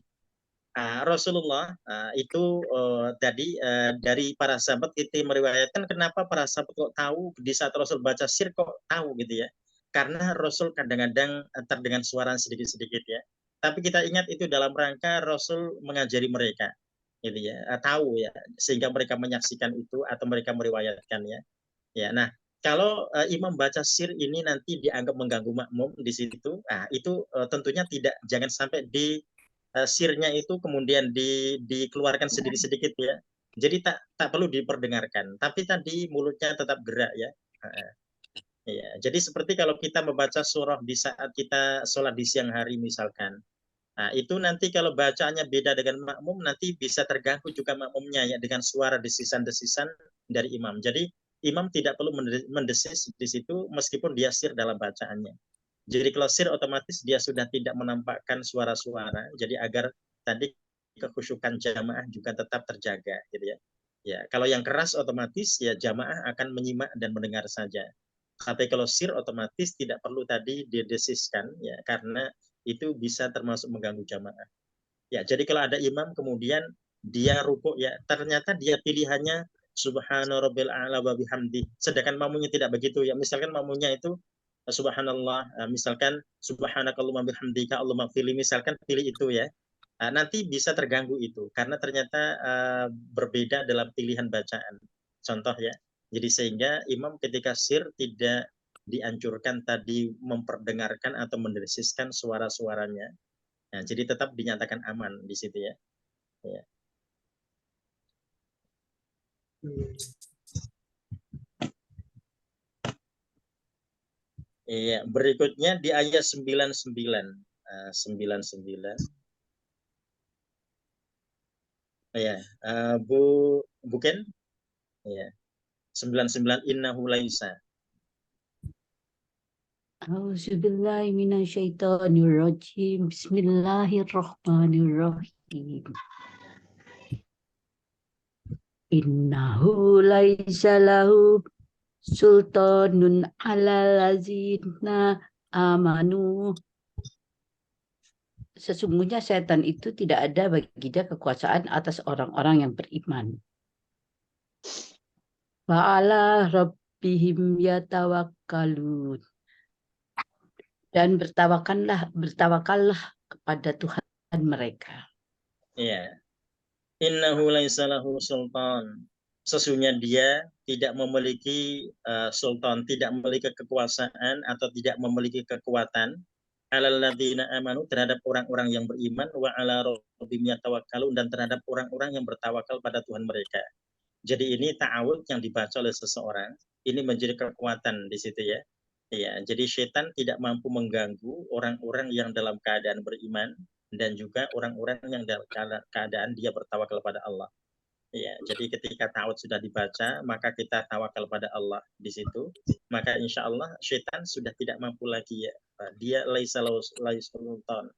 Rasulullah itu tadi dari para sahabat kita meriwayatkan kenapa para sahabat kok tahu di saat Rasul baca sir kok tahu gitu ya. Karena Rasul kadang-kadang terdengar suara sedikit-sedikit ya. Tapi kita ingat itu dalam rangka Rasul mengajari mereka gitu ya, tahu ya, sehingga mereka menyaksikan itu atau mereka meriwayatkan ya. Ya, nah kalau imam baca sir ini nanti dianggap mengganggu makmum di situ, itu tentunya jangan sampai di sirnya itu kemudian dikeluarkan sedikit-sedikit ya. Jadi tak perlu diperdengarkan, tapi tadi mulutnya tetap gerak ya. Ya, jadi seperti kalau kita membaca surah di saat kita sholat di siang hari misalkan. Nah, itu nanti kalau bacaannya beda dengan makmum, nanti bisa terganggu juga makmumnya ya dengan suara desisan-desisan dari imam. Jadi imam tidak perlu mendesis di situ meskipun dia sir dalam bacaannya. Jadi kalau sir otomatis dia sudah tidak menampakkan suara-suara. Jadi agar tadi kekhusyukan jamaah juga tetap terjaga gitu ya. Ya, kalau yang keras otomatis ya jamaah akan menyimak dan mendengar saja. Tapi kalau sir otomatis tidak perlu tadi didesiskan ya karena itu bisa termasuk mengganggu jamaah. Ya, jadi kalau ada imam kemudian dia rukuk ya, ternyata dia pilihannya subhana rabbil a'la wa bihamdi. Sedangkan makmumnya tidak begitu ya. Misalkan makmumnya itu subhanallah, misalkan subhanakallahumma bihamdika Allahumma fili, misalkan pilih itu ya. Nanti bisa terganggu itu karena ternyata berbeda dalam pilihan bacaan. Contoh ya. Jadi sehingga imam ketika sir tidak dianjurkan tadi memperdengarkan atau mendesiskan suara-suaranya. Nah, jadi tetap dinyatakan aman di situ ya. Ya. Iya, berikutnya di ayat 99. 99. Ya, bukan? Ya. 99 innahu laisa. Auzubillahi minasyaitonirrajim. Bismillahirrahmanirrahim. Innahu laisa lahu sultanun alal ladzina amanu. Sesungguhnya setan itu tidak ada bagi dia kekuasaan atas orang-orang yang beriman. Wa'ala rabbihim yatawakkalun. Dan bertawakallah kepada Tuhan mereka. Iya. Innahu laisa lahu sultan. Sesungguhnya dia tidak memiliki sultan, tidak memiliki kekuasaan atau tidak memiliki kekuatan alal ladzina amanu terhadap orang-orang yang beriman wa ala rabbihim yatawakkalun dan terhadap orang-orang yang bertawakal pada Tuhan mereka. Jadi ini ta'awud yang dibaca oleh seseorang, ini menjadi kekuatan di situ ya. Ya, jadi setan tidak mampu mengganggu orang-orang yang dalam keadaan beriman dan juga orang-orang yang dalam keadaan dia bertawakal pada Allah. Ya, jadi ketika ta'awud sudah dibaca, maka kita tawakal pada Allah di situ, maka insya Allah setan sudah tidak mampu lagi ya. Dia laisa sultan.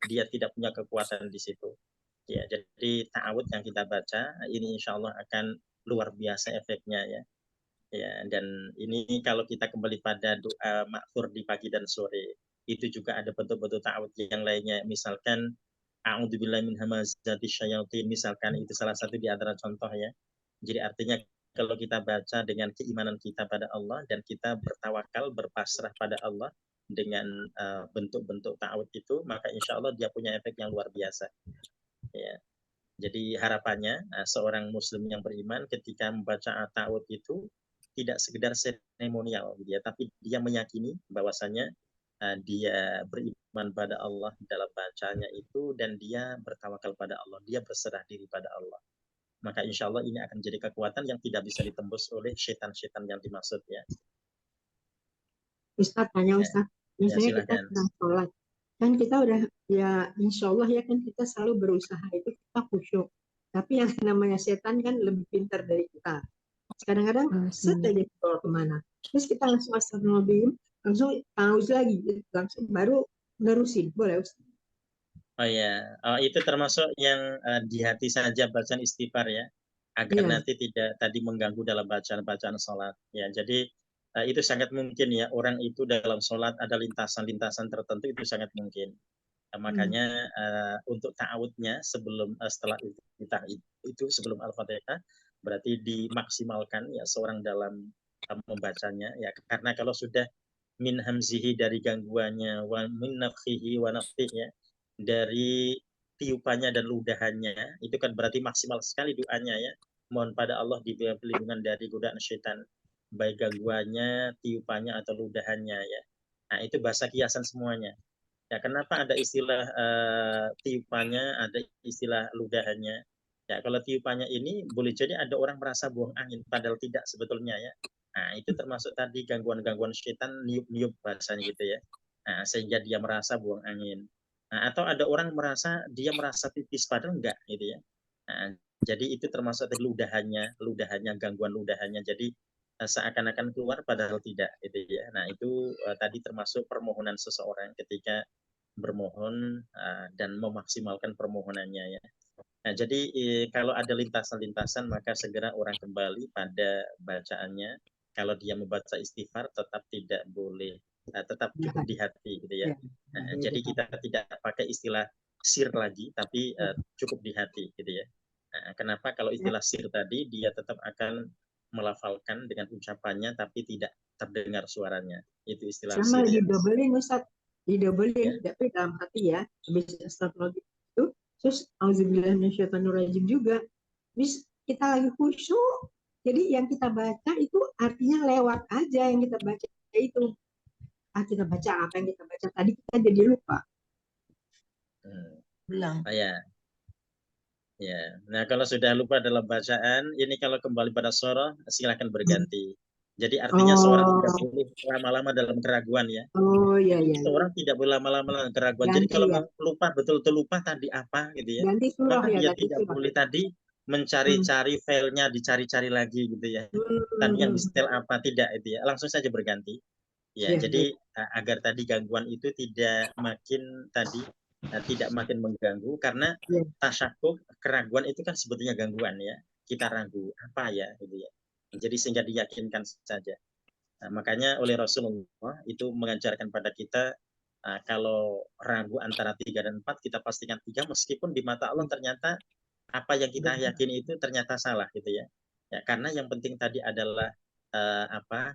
Dia tidak punya kekuatan di situ. Ya, jadi ta'awud yang kita baca ini insya Allah akan luar biasa efeknya ya. Ya, dan ini kalau kita kembali pada doa ma'thur di pagi dan sore, itu juga ada bentuk-bentuk ta'awud yang lainnya. Misalkan a'udzubillahi min hamazati syayatin, misalkan itu salah satu di antara contoh ya. Jadi artinya kalau kita baca dengan keimanan kita pada Allah dan kita bertawakal, berpasrah pada Allah dengan bentuk-bentuk ta'awud itu, maka insya Allah dia punya efek yang luar biasa. Ya. Jadi harapannya seorang muslim yang beriman ketika membaca ta'awud itu tidak sekedar seremonial, gitu ya, tapi dia meyakini bahwasanya dia beriman pada Allah dalam bacanya itu dan dia bertawakal pada Allah, dia berserah diri pada Allah. Maka insya Allah ini akan jadi kekuatan yang tidak bisa ditembus oleh setan-setan yang dimaksud ya. Ustadz, tanya Ustadz, misalnya kita silakan. sedang sholat, kan kita udah ya insya Allah ya kan kita selalu berusaha itu kita khusyuk. Tapi yang namanya setan kan lebih pintar dari kita. Kadang-kadang set aja kalau kemana, terus kita langsung astagfirullahaladzim, langsung taus lagi, langsung baru nerusin, boleh Ustaz? Oh ya, itu termasuk yang di hati saja bacaan istighfar ya, agar Iya. nanti tidak tadi mengganggu dalam bacaan-bacaan sholat. Ya, jadi itu sangat mungkin ya orang itu dalam sholat ada lintasan-lintasan tertentu, itu sangat mungkin. Makanya untuk ta'awudnya sebelum setelah itu sebelum Al-Fatihah berarti dimaksimalkan ya seorang dalam membacanya ya, karena kalau sudah min hamzihi dari gangguannya, wa min nafhihi wa nafhihi ya, dari tiupannya dan ludahannya, itu kan berarti maksimal sekali doanya ya. Mohon pada Allah diberi perlindungan dari godaan syaitan, baik gangguannya, tiupannya atau ludahannya ya. Nah, itu bahasa kiasan semuanya. Ya, kenapa ada istilah tiupannya, ada istilah ludahannya? Ya, kalau tiupannya ini boleh jadi ada orang merasa buang angin, padahal tidak sebetulnya ya. Nah, itu termasuk tadi gangguan-gangguan syaitan, niup-niup bahasanya gitu ya. Nah, sehingga dia merasa buang angin. Nah, atau ada orang dia merasa pipis padahal enggak gitu ya. Nah, jadi itu termasuk tadi ludahannya, gangguan ludahannya. Jadi seakan-akan keluar padahal tidak gitu ya. Nah, itu tadi termasuk permohonan seseorang ketika bermohon dan memaksimalkan permohonannya ya. Nah, jadi kalau ada lintasan-lintasan maka segera orang kembali pada bacaannya. Kalau dia membaca istighfar tetap tidak boleh, tetap cukup di hati gitu ya. Nah, jadi kita tidak pakai istilah sir lagi, tapi cukup di hati gitu ya. Nah, kenapa kalau istilah sir tadi dia tetap akan melafalkan dengan ucapannya tapi tidak terdengar suaranya. Itu istilah sama sir ya. didobelin Ustaz, didobelin ya. Tapi dalam hati ya, habis astagfirullah itu, terus auzubillahi minasyaitonirrajim juga. Terus kita lagi khusyuk, jadi yang kita baca itu artinya lewat aja yang kita baca itu. Kita baca apa yang kita baca tadi, kita jadi lupa. Ulang. Ya. Ya. Nah, kalau sudah lupa dalam bacaan, ini kalau kembali pada surah, silakan berganti. Jadi artinya seorang tidak boleh lama-lama dalam keraguan ya. Oh iya iya. Seorang tidak boleh lama-lama dalam keraguan. Jadi kalau ya. lupa betul-betul lupa tadi apa gitu ya. Ganti surah Maka ya, dia ganti tidak surah. boleh tadi mencari-cari filenya, dicari-cari lagi gitu ya. Tadi yang di setel apa tidak itu ya. Langsung saja berganti. Ya, jadi agar tadi gangguan itu tidak makin mengganggu, karena tasyakuk, keraguan itu kan sebetulnya gangguan ya. Kita ragu apa ya gitu ya. Jadi sehingga diyakinkan saja. Nah, makanya oleh Rasulullah itu mengajarkan pada kita kalau ragu antara 3 dan 4 kita pastikan 3, meskipun di mata Allah ternyata apa yang kita yakini itu ternyata salah gitu ya. Ya, karena yang penting tadi adalah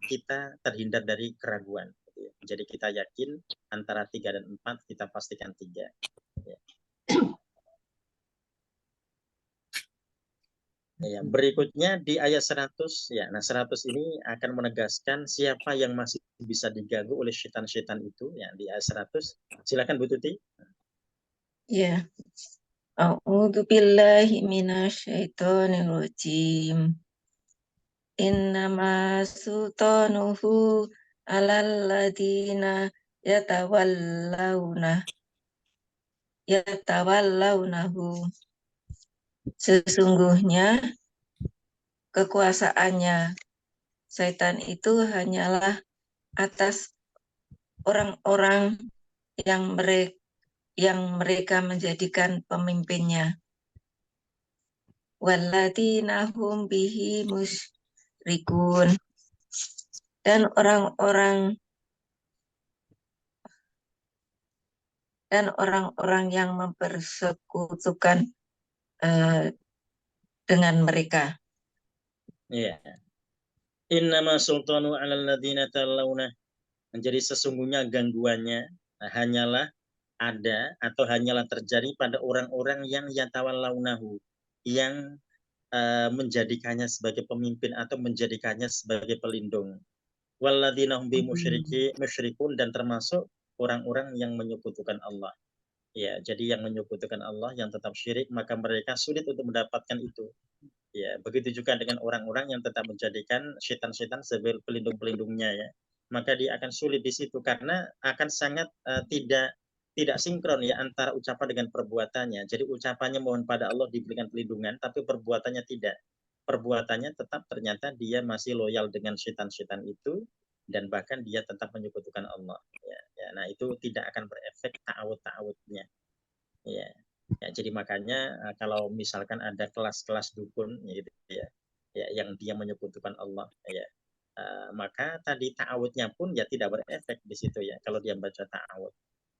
kita terhindar dari keraguan gitu ya. Jadi kita yakin antara 3 dan 4 kita pastikan 3 ya. Ya, berikutnya di ayat 100 ya. Nah, 100 ini akan menegaskan siapa yang masih bisa diganggu oleh syaitan-syaitan itu ya, di ayat 100. Silakan Bu Tuti. Ya. A'udzu billahi minasyaitonir rajim. Innama sultanuhu 'alal ladina yatawallawnahu. Sesungguhnya kekuasaannya setan itu hanyalah atas orang-orang yang mereka menjadikan pemimpinnya. Walladzina hum bihi musyrikun, dan orang-orang dan orang-orang yang mempersekutukan dengan mereka. Ya. Innama sultanu 'alal ladzina tallawna. Menjadi sesungguhnya gangguannya hanyalah ada atau hanyalah terjadi pada orang-orang yang yatawallawnahu, yang menjadikannya sebagai pemimpin atau menjadikannya sebagai pelindung. Walladzina hum bi musyrikun, dan termasuk orang-orang yang menyekutukan Allah. Ya, jadi yang menyekutukan Allah, yang tetap syirik, maka mereka sulit untuk mendapatkan itu. Ya, begitu juga dengan orang-orang yang tetap menjadikan setan-setan sebagai pelindung-pelindungnya, ya. Maka dia akan sulit di situ karena akan sangat tidak sinkron ya antara ucapan dengan perbuatannya. Jadi ucapannya mohon pada Allah diberikan pelindungan, tapi perbuatannya tidak. Perbuatannya tetap ternyata dia masih loyal dengan setan-setan itu, dan bahkan dia tetap menyekutukan Allah. Ya, nah itu tidak akan berefek ta'awud-ta'awudnya. Ya. Ya, jadi makanya kalau misalkan ada kelas-kelas dukun gitu ya, yang dia menyekutukan Allah, ya, maka tadi ta'awudnya pun ya tidak berefek di situ ya kalau dia baca ta'awud.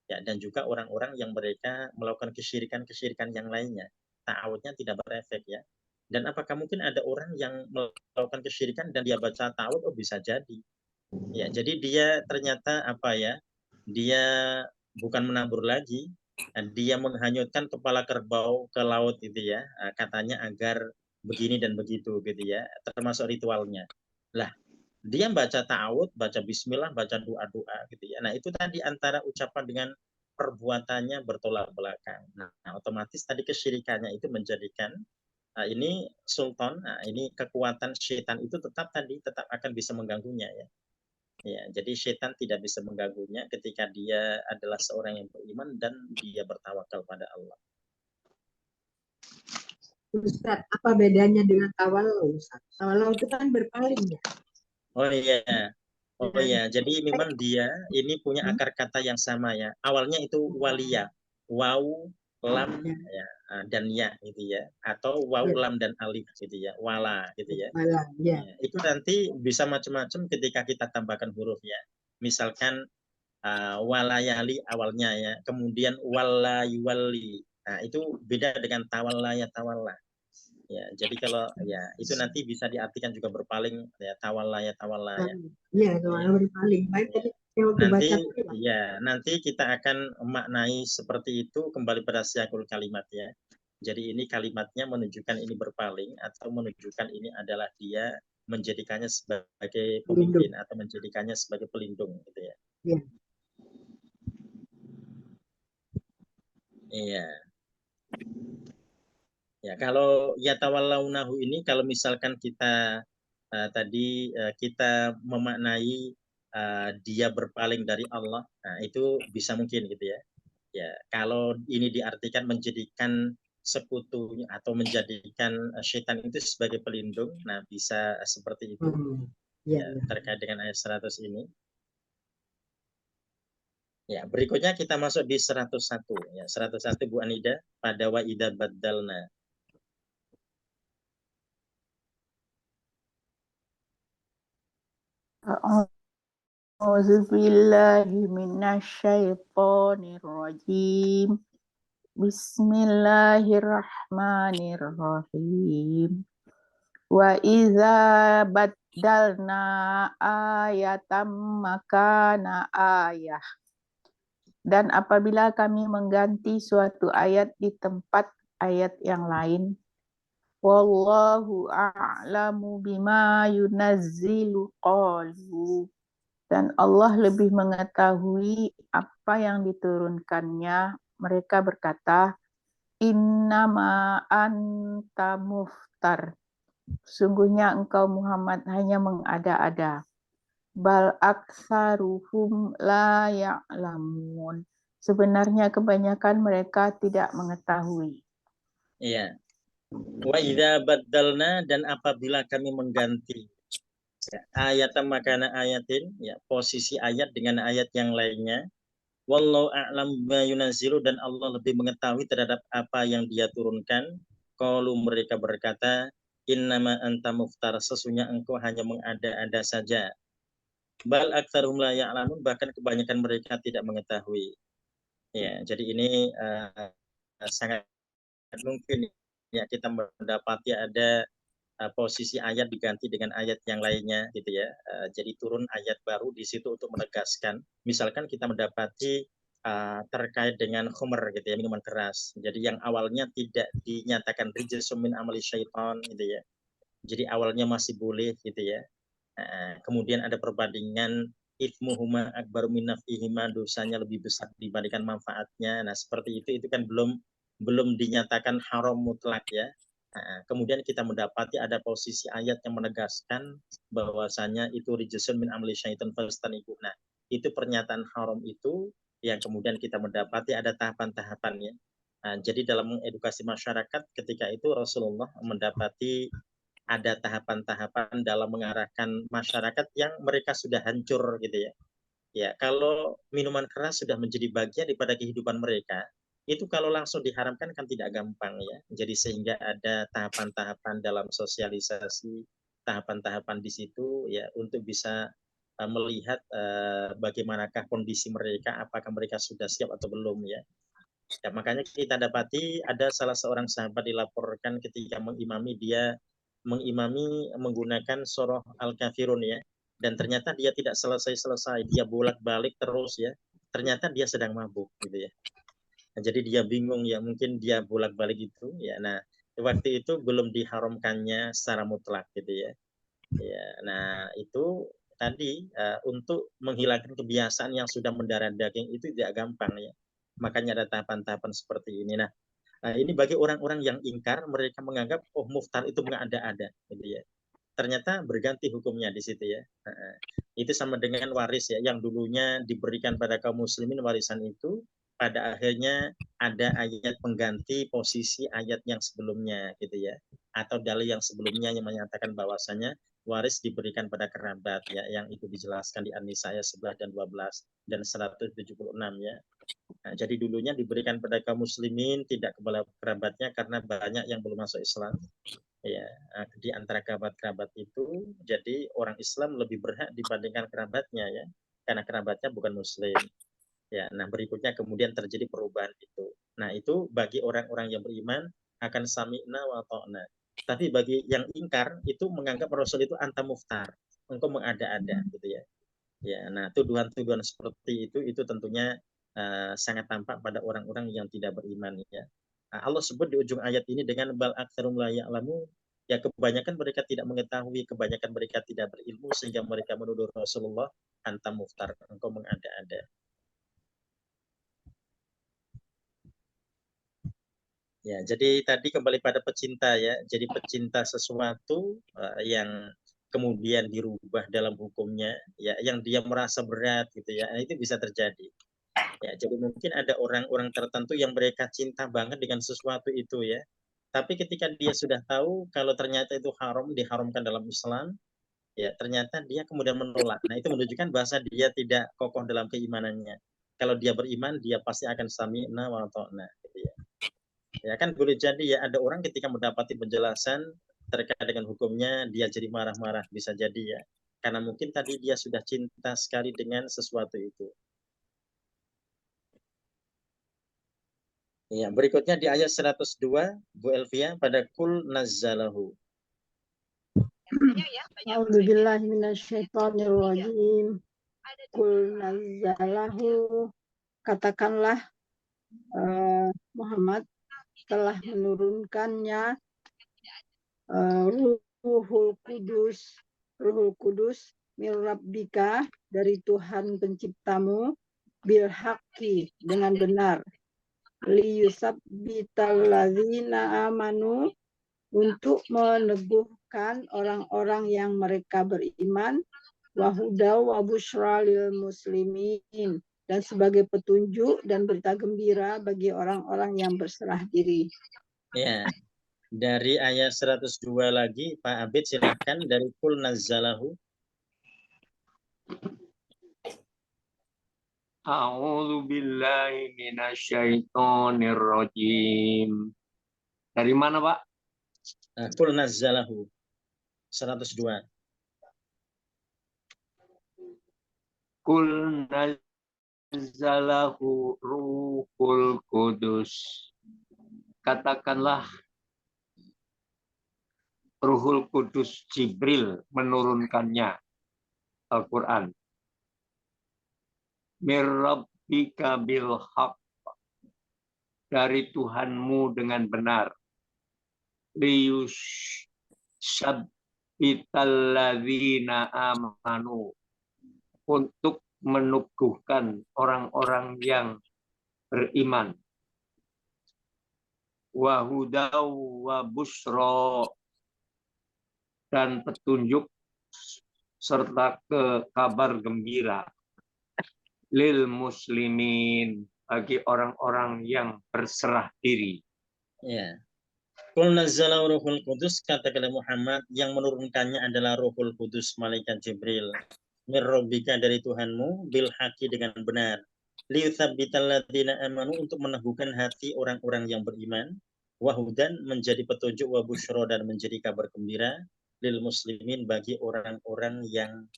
Ya, dan juga orang-orang yang mereka melakukan kesyirikan-kesyirikan yang lainnya, ta'awudnya tidak berefek ya. Dan apakah mungkin ada orang yang melakukan kesyirikan dan dia baca ta'awud? Oh, bisa jadi. Ya, jadi dia ternyata apa ya? Dia bukan menabur lagi, dia menghanyutkan kepala kerbau ke laut gitu ya, katanya agar begini dan begitu gitu ya, termasuk ritualnya. Lah, dia baca ta'awud, baca bismillah, baca doa-doa gitu ya. Nah, itu tadi antara ucapan dengan perbuatannya bertolak belakang. Nah, otomatis tadi kesyirikannya itu menjadikan ini sultan, ini kekuatan syaitan itu tetap akan bisa mengganggunya ya. Ya, jadi setan tidak bisa mengganggunya ketika dia adalah seorang yang beriman dan dia bertawakal pada Allah. Ustaz, apa bedanya dengan tawallau, Ustaz? Tawallau itu kan berpaling ya. Oh iya, jadi memang dia ini punya akar kata yang sama ya. Awalnya itu walia, waw, lam, ya, dan ya gitu ya, atau waw, lam dan alif gitu ya, wala gitu ya. Ya, itu nanti bisa macam-macam ketika kita tambahkan huruf ya. Misalkan walayali awalnya ya, kemudian walayuwali. Nah, itu beda dengan tawalla ya tawalla. Ya, jadi kalau ya itu nanti bisa diartikan juga berpaling ya, tawalla ya tawalla ya. Iya, tawalla berpaling. Baik, tadi nanti kita akan memaknai seperti itu kembali pada siakul kalimat ya. Jadi ini kalimatnya menunjukkan ini berpaling atau menunjukkan ini adalah dia menjadikannya sebagai pemimpin atau menjadikannya sebagai pelindung gitu ya. Iya. Iya. Ya, kalau yatawallaunahu ini kalau misalkan kita kita memaknai dia berpaling dari Allah, nah itu bisa mungkin gitu ya. Ya, kalau ini diartikan menjadikan sekutunya atau menjadikan syaitan itu sebagai pelindung, nah bisa seperti itu. Ya, terkait dengan ayat 100 ini. Ya, berikutnya kita masuk di 101 ya. 101 Bu Anida pada wa idza baddalna. A'udzu billahi minasyaitonir rajim. Bismillahirrahmanirrahim. Wa iza baddalna ayatam makana ayah. Dan apabila kami mengganti suatu ayat di tempat ayat yang lain, wallahu a'lamu bima yunazzilu qalu. Dan Allah lebih mengetahui apa yang diturunkannya. Mereka berkata, innama anta muftar. Sungguhnya engkau Muhammad hanya mengada-ada. Bal aktsaruhum la ya'lamun. Sebenarnya kebanyakan mereka tidak mengetahui. Iya. Wa idza baddalna, dan apabila kami mengganti ayat makana ayatin, ya, posisi ayat dengan ayat yang lainnya, wallahu a'lam bima yunazzilu, dan Allah lebih mengetahui terhadap apa yang dia turunkan. Qalu, mereka berkata, innama anta muftar, sesungguhnya engkau hanya mengada-ada saja. Bal aktsaruhum la ya'lamun, bahkan kebanyakan mereka tidak mengetahui. Ya, jadi ini sangat mungkin ya kita mendapati ada posisi ayat diganti dengan ayat yang lainnya gitu ya. Jadi turun ayat baru di situ untuk menegaskan. Misalkan kita mendapati terkait dengan khamr gitu ya, minuman keras. Jadi yang awalnya tidak dinyatakan rijsum min amali syaitan gitu ya. Jadi awalnya masih boleh gitu ya. Kemudian ada perbandingan ithmuhuma akbaru min naf'ihima, dosanya lebih besar dibandingkan manfaatnya. Nah, seperti itu kan belum dinyatakan haram mutlak ya. Kemudian kita mendapati ada posisi ayat yang menegaskan bahwasanya itu rijsun min amali syaitan fastanibu. Nah, itu pernyataan haram itu yang kemudian kita mendapati ada tahapan-tahapannya. Jadi dalam mengedukasi masyarakat ketika itu Rasulullah mendapati ada tahapan-tahapan dalam mengarahkan masyarakat yang mereka sudah hancur gitu ya. Ya, kalau minuman keras sudah menjadi bagian daripada kehidupan mereka, itu kalau langsung diharamkan kan tidak gampang ya. Jadi sehingga ada tahapan-tahapan dalam sosialisasi, tahapan-tahapan di situ ya untuk bisa melihat bagaimanakah kondisi mereka, apakah mereka sudah siap atau belum ya. Ya, makanya kita dapati ada salah seorang sahabat dilaporkan ketika mengimami menggunakan surah Al-Kafirun ya. Dan ternyata dia tidak selesai-selesai, dia bolak-balik terus ya. Ternyata dia sedang mabuk gitu ya. Nah, jadi dia bingung ya, mungkin dia bolak-balik itu ya. Nah, waktu itu belum diharamkannya secara mutlak gitu ya. Ya, nah itu tadi untuk menghilangkan kebiasaan yang sudah mendarah daging itu tidak gampang ya. Makanya ada tahapan-tahapan seperti ini. Nah, ini bagi orang-orang yang ingkar, mereka menganggap oh muftar itu mengada-ada, gitu ya. Ternyata berganti hukumnya di situ ya. Itu sama dengan waris ya, yang dulunya diberikan pada kaum muslimin warisan itu, pada akhirnya ada ayat pengganti posisi ayat yang sebelumnya, gitu ya. Atau dalil yang sebelumnya yang menyatakan bahwasanya waris diberikan pada kerabat ya, yang itu dijelaskan di An-Nisa ayat 11 dan 12 dan 176 ya. Nah, jadi dulunya diberikan pada kaum muslimin, tidak kepada kerabatnya karena banyak yang belum masuk Islam. Ya, di antara kerabat-kerabat itu, jadi orang Islam lebih berhak dibandingkan kerabatnya ya, karena kerabatnya bukan Muslim. Ya, nah berikutnya kemudian terjadi perubahan itu. Nah itu bagi orang-orang yang beriman akan sami'na wa ta'na. Tapi bagi yang ingkar itu menganggap Rasul itu anta muftar, engkau mengada-ada gitu ya. Ya, nah tuduhan-tuduhan seperti itu tentunya sangat tampak pada orang-orang yang tidak beriman ya. Allah sebut di ujung ayat ini dengan bal aktsarum la ya'lamu, ya kebanyakan mereka tidak mengetahui, kebanyakan mereka tidak berilmu sehingga mereka menuduh Rasulullah anta muftar, engkau mengada-ada. Ya, jadi tadi kembali pada pecinta ya. Jadi pecinta sesuatu yang kemudian dirubah dalam hukumnya, ya, yang dia merasa berat gitu ya, itu bisa terjadi. Ya, jadi mungkin ada orang-orang tertentu yang mereka cinta banget dengan sesuatu itu ya. Tapi ketika dia sudah tahu kalau ternyata itu haram, diharamkan dalam Islam, ya ternyata dia kemudian menolak. Nah, itu menunjukkan bahwa dia tidak kokoh dalam keimanannya. Kalau dia beriman, dia pasti akan sami'na wa ta'na gitu ya. Ya kan boleh jadi ya ada orang ketika mendapati penjelasan terkait dengan hukumnya dia jadi marah-marah, bisa jadi ya. Karena mungkin tadi dia sudah cinta sekali dengan sesuatu itu. Ya, berikutnya di ayat 102 Bu Elvia pada kul nazzalahu. A'udzubillahi minasyaitonirrajim. Kul nazzalahu, katakanlah Muhammad telah menurunkannya Ruhul Kudus min Rabbika, dari Tuhan penciptamu, bil haqqi, dengan benar, liyusabbitalladzina amanu, untuk meneguhkan orang-orang yang mereka beriman, wahudaw wa busyra lil muslimin, dan sebagai petunjuk dan berita gembira bagi orang-orang yang berserah diri. Ya, dari ayat 102 lagi Pak Abid silahkan dari kul nazzalahu. A'udzu billahi minasyaitonir rajim. Dari mana, Pak? Kul nazzalahu 102. Kul nazzalahu ruhul kudus. Katakanlah Ruhul Kudus Jibril menurunkannya Al-Quran. Mir rabbika bil haq, dari Tuhanmu dengan benar. Liyusabbitalladzina amanu, untuk menubuhkan orang-orang yang beriman. Wa hudaw wa busra, dan petunjuk serta kabar gembira. Lil muslimin, bagi orang-orang yang berserah diri. Ya. Qul nazzala Ruhul Qudus, katakanlah Muhammad, yang menurunkannya adalah Ruhul Qudus, malaikat Jibril. Mir rabbika, dari Tuhanmu, bil haqi, dengan benar. Liyuthabbital ladzina amanu, untuk meneguhkan hati orang-orang yang beriman. Wahudan, menjadi petunjuk, wa busyra, dan menjadi kabar gembira. Lil muslimin, bagi orang-orang yang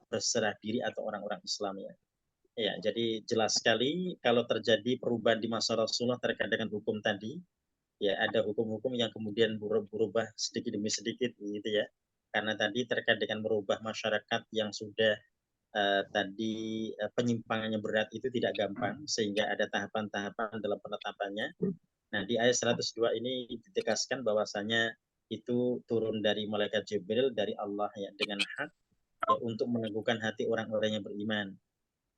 berserah diri atau orang-orang Islam, ya. Ya, jadi jelas sekali kalau terjadi perubahan di masa Rasulullah terkait dengan hukum tadi, ya ada hukum-hukum yang kemudian berubah sedikit demi sedikit, gitu ya. Karena tadi terkait dengan merubah masyarakat yang sudah tadi penyimpangannya berat itu tidak gampang, sehingga ada tahapan-tahapan dalam penetapannya. Nah, di ayat 102 ini ditegaskan bahwasanya itu turun dari malaikat Jibril, dari Allah, ya, dengan hak, ya, untuk meneguhkan hati orang-orang yang beriman.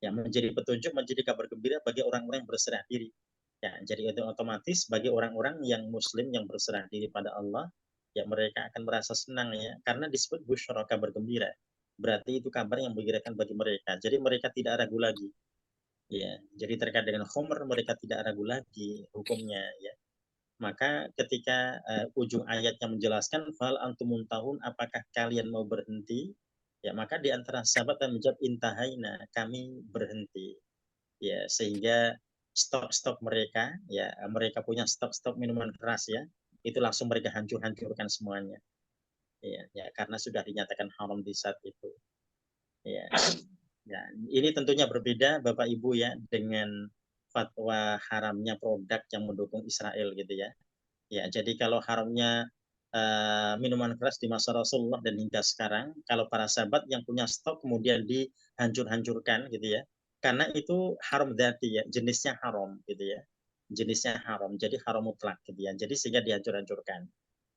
Ya, menjadi petunjuk, menjadi kabar gembira bagi orang-orang yang berserah diri. Ya, jadi itu otomatis bagi orang-orang yang muslim yang berserah diri pada Allah, ya mereka akan merasa senang, ya, karena disebut busyra, kabar gembira. Berarti itu kabar yang menggembirakan bagi mereka. Jadi mereka tidak ragu lagi. Ya, jadi terkait dengan khomer mereka tidak ragu lagi hukumnya, ya. Maka ketika ujung ayatnya menjelaskan fal antum muntahun, apakah kalian mau berhenti? Ya, maka di antara sahabat yang menjawab intahaina, kami berhenti. Ya, sehingga stok-stok mereka, ya mereka punya stok-stok minuman keras, ya, itu langsung mereka hancurkan semuanya. Ya, karena sudah dinyatakan haram di saat itu. Ya. Ya, ini tentunya berbeda Bapak Ibu, ya, dengan fatwa haramnya produk yang mendukung Israel, gitu ya. Ya, jadi kalau haramnya minuman keras di masa Rasulullah dan hingga sekarang, kalau para sahabat yang punya stok kemudian dihancurkan, gitu ya, karena itu haram dzati, ya, jenisnya haram, gitu ya, jenisnya haram, jadi haram mutlak, gitu ya, jadi sehingga dihancurkan.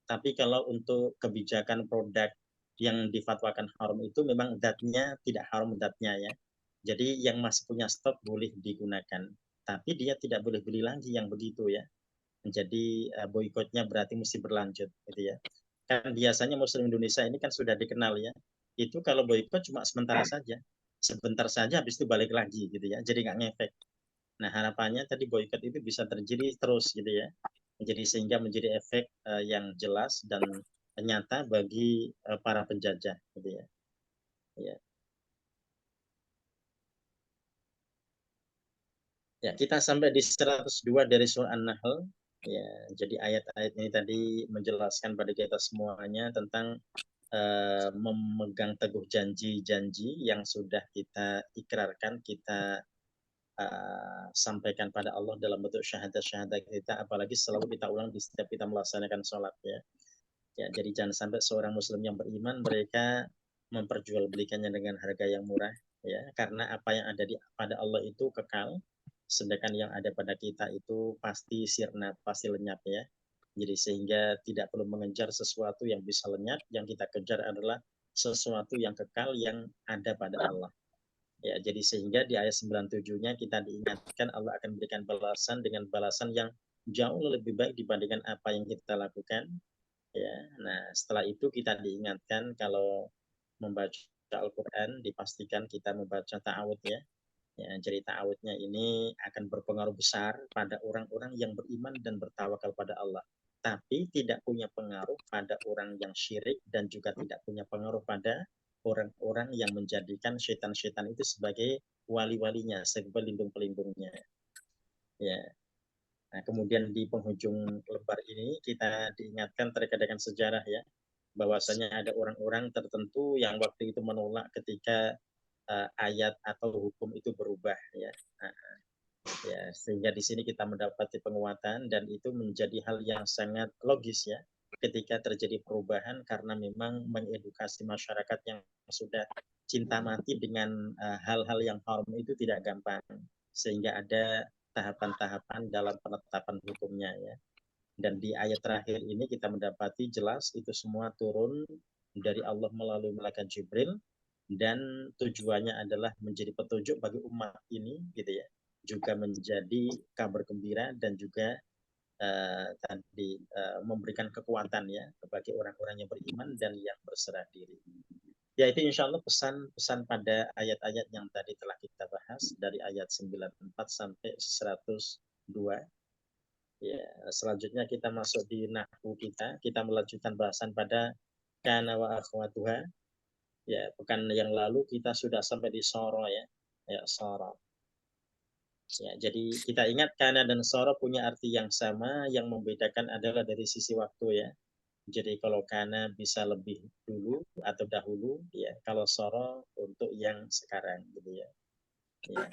Tapi kalau untuk kebijakan produk yang difatwakan haram itu memang zatnya tidak haram zatnya, ya, jadi yang masih punya stok boleh digunakan, tapi dia tidak boleh beli lagi yang begitu, ya. Jadi boikotnya berarti mesti berlanjut, gitu ya. Kan biasanya Muslim Indonesia ini kan sudah dikenal, ya. Itu kalau boikot cuma sebentar saja habis itu balik lagi, gitu ya. Jadi nggak ngefek. Nah, harapannya tadi boikot itu bisa terjadi terus, gitu ya. Jadi sehingga menjadi efek yang jelas dan nyata bagi para penjajah, gitu ya. Ya. Ya, kita sampai di 102 dari surah An-Nahl. Ya, jadi ayat-ayat ini tadi menjelaskan pada kita semuanya tentang memegang teguh janji-janji yang sudah kita ikrarkan, kita sampaikan pada Allah dalam bentuk syahadat-syahadat kita, apalagi selalu kita ulang di setiap kita melaksanakan sholat, ya. Ya, jadi jangan sampai seorang muslim yang beriman mereka memperjualbelikannya dengan harga yang murah, ya, karena apa yang ada pada Allah itu kekal, sedangkan yang ada pada kita itu pasti sirna, pasti lenyap, ya. Jadi sehingga tidak perlu mengejar sesuatu yang bisa lenyap, yang kita kejar adalah sesuatu yang kekal yang ada pada Allah. Ya, jadi sehingga di ayat 97-nya kita diingatkan Allah akan memberikan balasan dengan balasan yang jauh lebih baik dibandingkan apa yang kita lakukan. Ya, nah setelah itu kita diingatkan kalau membaca Al-Quran dipastikan kita membaca ta'awud, ya. Ya, jadi ta'awudnya ini akan berpengaruh besar pada orang-orang yang beriman dan bertawakal pada Allah. Tapi tidak punya pengaruh pada orang yang syirik dan juga tidak punya pengaruh pada orang-orang yang menjadikan syaitan-syaitan itu sebagai wali-walinya, sebagai pelindung-pelindungnya. Ya. Nah, kemudian di penghujung lembar ini kita diingatkan terkait dengan sejarah, ya, bahwasanya ada orang-orang tertentu yang waktu itu menolak ketika ayat atau hukum itu berubah ya. Ya, sehingga di sini kita mendapati penguatan dan itu menjadi hal yang sangat logis ya ketika terjadi perubahan karena memang mengedukasi masyarakat yang sudah cinta mati dengan hal-hal yang haram itu tidak gampang sehingga ada tahapan-tahapan dalam penetapan hukumnya ya. Dan di ayat terakhir ini kita mendapati jelas itu semua turun dari Allah melalui malaikat Jibril dan tujuannya adalah menjadi petunjuk bagi umat ini gitu ya, juga menjadi kabar gembira dan juga tadi memberikan kekuatan ya bagi orang-orang yang beriman dan yang berserah diri. Ya itu insya Allah pesan-pesan pada ayat-ayat yang tadi telah kita bahas dari ayat 94 sampai 102. Ya, selanjutnya kita masuk di nahwu kita melanjutkan bahasan pada kana wa akhwatuha. Ya, pekan yang lalu kita sudah sampai di soro ya. Ya, soro. Ya, jadi kita ingat kana dan soro punya arti yang sama, yang membedakan adalah dari sisi waktu ya. Jadi kalau kana bisa lebih dulu atau dahulu ya, kalau soro untuk yang sekarang gitu ya. Ya.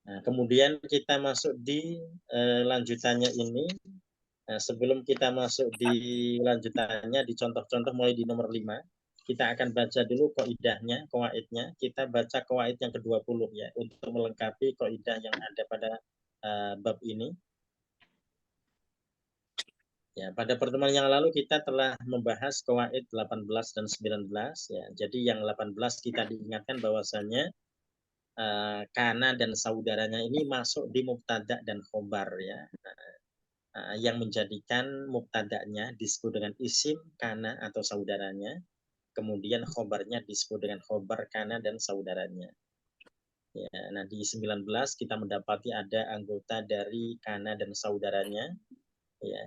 Nah, kemudian kita masuk di lanjutannya ini. Nah, sebelum kita masuk di lanjutannya, di contoh-contoh mulai di nomor 5, kita akan baca dulu qaidahnya, qawaidnya. Kita baca qawaid yang ke-20 ya, untuk melengkapi qaidah yang ada pada bab ini. Ya, pada pertemuan yang lalu kita telah membahas qawaid 18 dan 19 ya. Jadi yang 18 kita diingatkan bahwasanya kana dan saudaranya ini masuk di mubtada dan khobar ya. Yang menjadikan mubtada'nya disebut dengan isim kana atau saudaranya, kemudian khobarnya disebut dengan khobar kana dan saudaranya. Ya, nah di 19 kita mendapati ada anggota dari kana dan saudaranya, ya.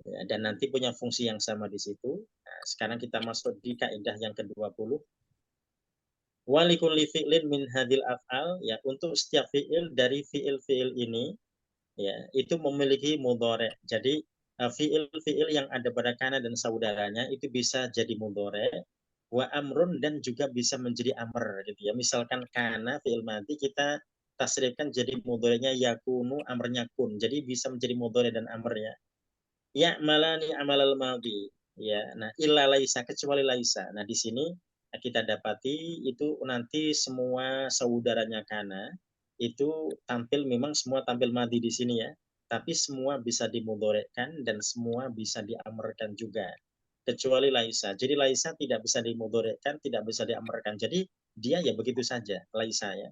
Ya, dan nanti punya fungsi yang sama di situ. Nah, sekarang kita masuk di kaidah yang ke-20. Walikulli fi'lin min hadil af'al, ya, untuk setiap fi'il dari fi'il-fi'il ini ya itu memiliki mudhari'. Jadi fi'il-fi'il yang ada pada kana dan saudaranya itu bisa jadi mudhari' wa amrun dan juga bisa menjadi amr gitu ya. Misalkan kana fi'il madhi kita tasrifkan jadi mudhari'nya yakunu, amrnya kun. Jadi bisa menjadi mudhari' dan amr ya. Ya malani amalal madhi ya. Nah illa laisa, kecuali laisa. Nah di sini kita dapati itu nanti semua saudaranya kana itu tampil, memang semua tampil madhi di sini ya, tapi semua bisa dimudhorekkan dan semua bisa diamrkan juga kecuali laisa. Jadi laisa tidak bisa dimudhorekkan, tidak bisa diamrkan. Jadi dia ya begitu saja laisa ya.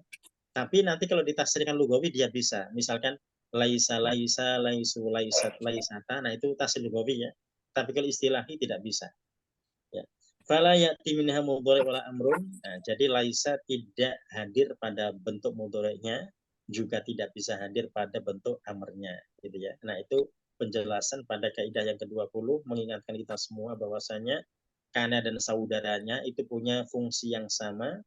Tapi nanti kalau ditafsirkan lugawi dia bisa. Misalkan laisa laisa laisu laisat laisata, nah itu tafsir lugawi ya. Tapi kalau istilahi tidak bisa. Ya. Fala ya'ti minha mudhari' wala amrun. Nah, jadi laisa tidak hadir pada bentuk mudhari'nya, juga tidak bisa hadir pada bentuk amrnya gitu ya. Nah, itu penjelasan pada kaidah yang ke-20 mengingatkan kita semua bahwasanya kana dan saudaranya itu punya fungsi yang sama,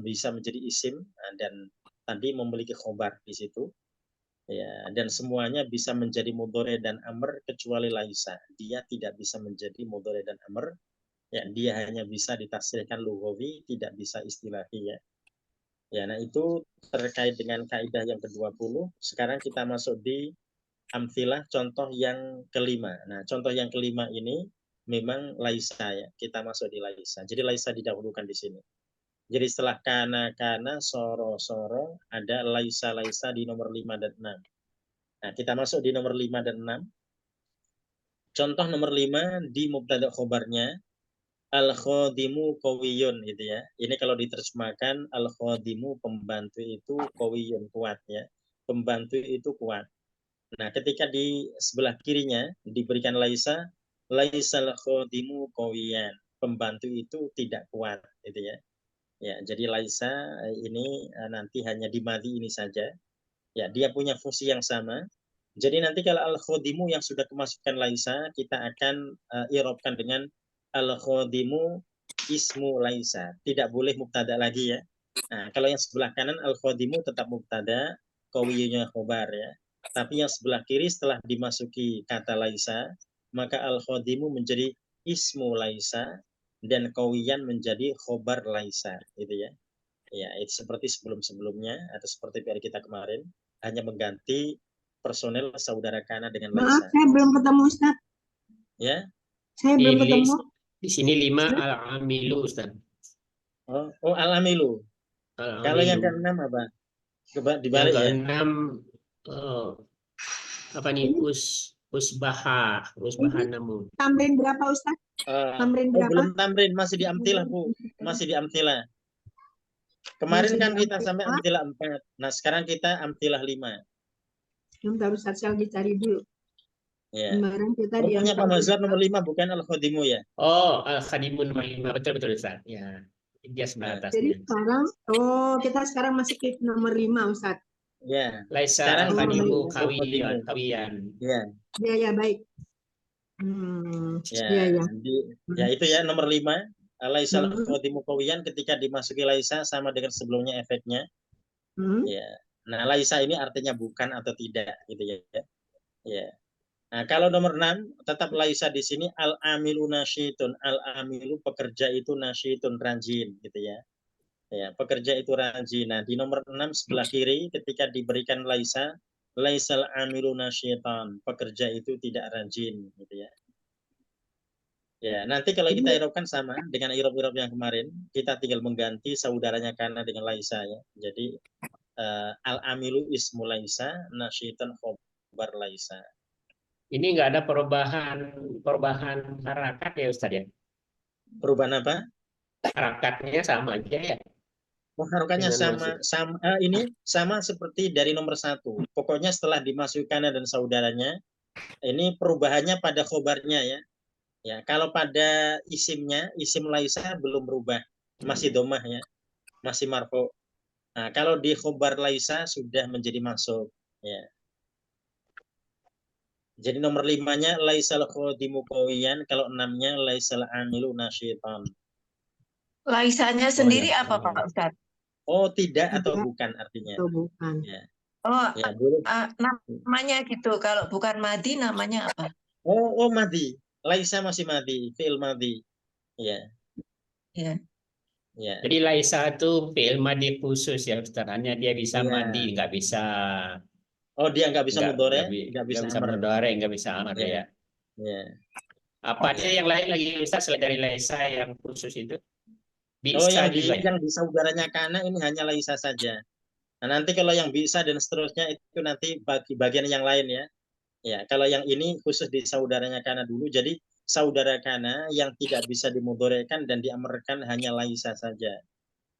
bisa menjadi isim dan tadi memiliki khobar di situ. Ya, dan semuanya bisa menjadi mudhari dan amr kecuali laisa. Dia tidak bisa menjadi mudhari dan amr. Ya, dia hanya bisa ditafsirkan lughawi, tidak bisa istilahi ya. Ya, nah itu terkait dengan kaidah yang ke-20. Sekarang kita masuk di amthilah, contoh yang kelima. Nah, contoh yang kelima ini memang laisa ya. Kita masuk di laisa. Jadi laisa didahulukan di sini. Jadi setelah kana, soro, ada laisa di nomor 5 dan 6. Nah, kita masuk di nomor 5 dan 6. Contoh nomor 5 di mubtada khobarnya al-khadimu qawiyun gitu ya. Ini kalau diterjemahkan al-khadimu pembantu itu qawiyun, kuat ya. Pembantu itu kuat. Nah, ketika di sebelah kirinya diberikan laisal khadimu qawiyan. Pembantu itu tidak kuat gitu ya. Ya, jadi laisa ini nanti hanya di madhi ini saja. Ya, dia punya fungsi yang sama. Jadi nanti kalau al-khadimu yang sudah kemasukan laisa, kita akan i'rabkan dengan al-khadimu ismu laisa. Tidak boleh mubtada lagi ya. Nah, kalau yang sebelah kanan al-khadimu tetap mubtada, qawiyunya khobar ya. Tapi yang sebelah kiri setelah dimasuki kata laisa, maka al-khadimu menjadi ismu laisa dan qawiyan menjadi khobar laisa, gitu ya. Ya, itu seperti sebelum-sebelumnya atau seperti PR kita kemarin, hanya mengganti personel saudara kana dengan Maaf, laisa. saya belum ketemu Ustaz. Ya. Saya belum ketemu. Di sini 5 al-amilu, Ustaz. Oh, al-amilu. Kalau yang Al-amilu. ke-6 apa? Coba Yang dibalik ya. ke-6 apa nih? Usbaha namun. Tamrin berapa Ustaz? Tamrin berapa? Belum tamrin, masih di amtilah, Bu. Masih di amtilah. Kemarin Masih kan di kita sampai amtilah. amtilah 4. Nah, sekarang kita amtilah 5. Bentar Ustaz, saya lagi cari dulu. Ya. Kemarin kita di Punya Pak amtilah. Mazhar nomor 5, bukan al-khadimu ya? Oh, al-khadimun nomor 5. Betul Ustaz. Ya. Dia sebelah atasnya. Jadi sekarang, kita sekarang masih ke nomor 5 Ustaz. Ya. Laisa Sekarang al-khadimu khadimu. kawiyan. Ya. Ya, baik. Ya, itu ya nomor 5. Laisa al-khadimu qawiyan, ketika dimasuki laisa sama dengan sebelumnya efeknya. Ya. Nah, laisa ini artinya bukan atau tidak, gitu ya. Ya. Nah, kalau nomor 6 tetap laisa di sini al-amilu nasyitun. Al-amilu pekerja itu nasyitun, rajin, gitu ya. Ya, pekerja itu rajin. Nah, di nomor 6 sebelah kiri ketika diberikan laisa, laisal amilu nasyitan. Pekerja itu tidak rajin, gitu ya. Ya, nanti kalau kita irobkan sama dengan irob-irob yang kemarin, kita tinggal mengganti saudaranya kana dengan laisa ya. Jadi al-amilu ismu laisa, nasyitan khobar laisa. Ini nggak ada perubahan harakat ya Ustaz ya? Perubahan apa? Harakatnya sama aja ya? Harokatnya sama ini sama seperti dari nomor 1. Pokoknya setelah dimasukkan dan saudaranya, ini perubahannya pada khobarnya ya. Ya, kalau pada isimnya, isim laisa belum berubah, masih domah ya, masih marfu. Nah, kalau di khobar laisa sudah menjadi masuk ya. Jadi nomor 5-nya laisal khadimu qawiyan, kalau 6-nya laisal amilu nasyitan. Laisanya sendiri apa Pak Ustaz? Oh, tidak atau bukan artinya. Atau bukan. Ya. Oh, ya, boleh. Namanya gitu. Kalau bukan madi namanya apa? Oh, madi. Laisa masih madi, fi'il madi. Ya. Ya. Ya. Jadi laisa itu fi'il madi khusus ya Ustaz. Hanya dia bisa madi, nggak bisa. Oh, dia nggak bisa mudhari, nggak bisa mudhari, nggak bisa amar ya. Ya. Apa aja yang lain lagi Ustaz selain dari laisa yang khusus itu? Bisa juga yang di saudaranya kana ini hanya laisa saja. Nah, nanti kalau yang bisa dan seterusnya itu nanti bagi bagian yang lain ya. Ya, kalau yang ini khusus di saudaranya kana dulu. Jadi saudara kana yang tidak bisa dimudhorekan dan diamarkan hanya laisa saja.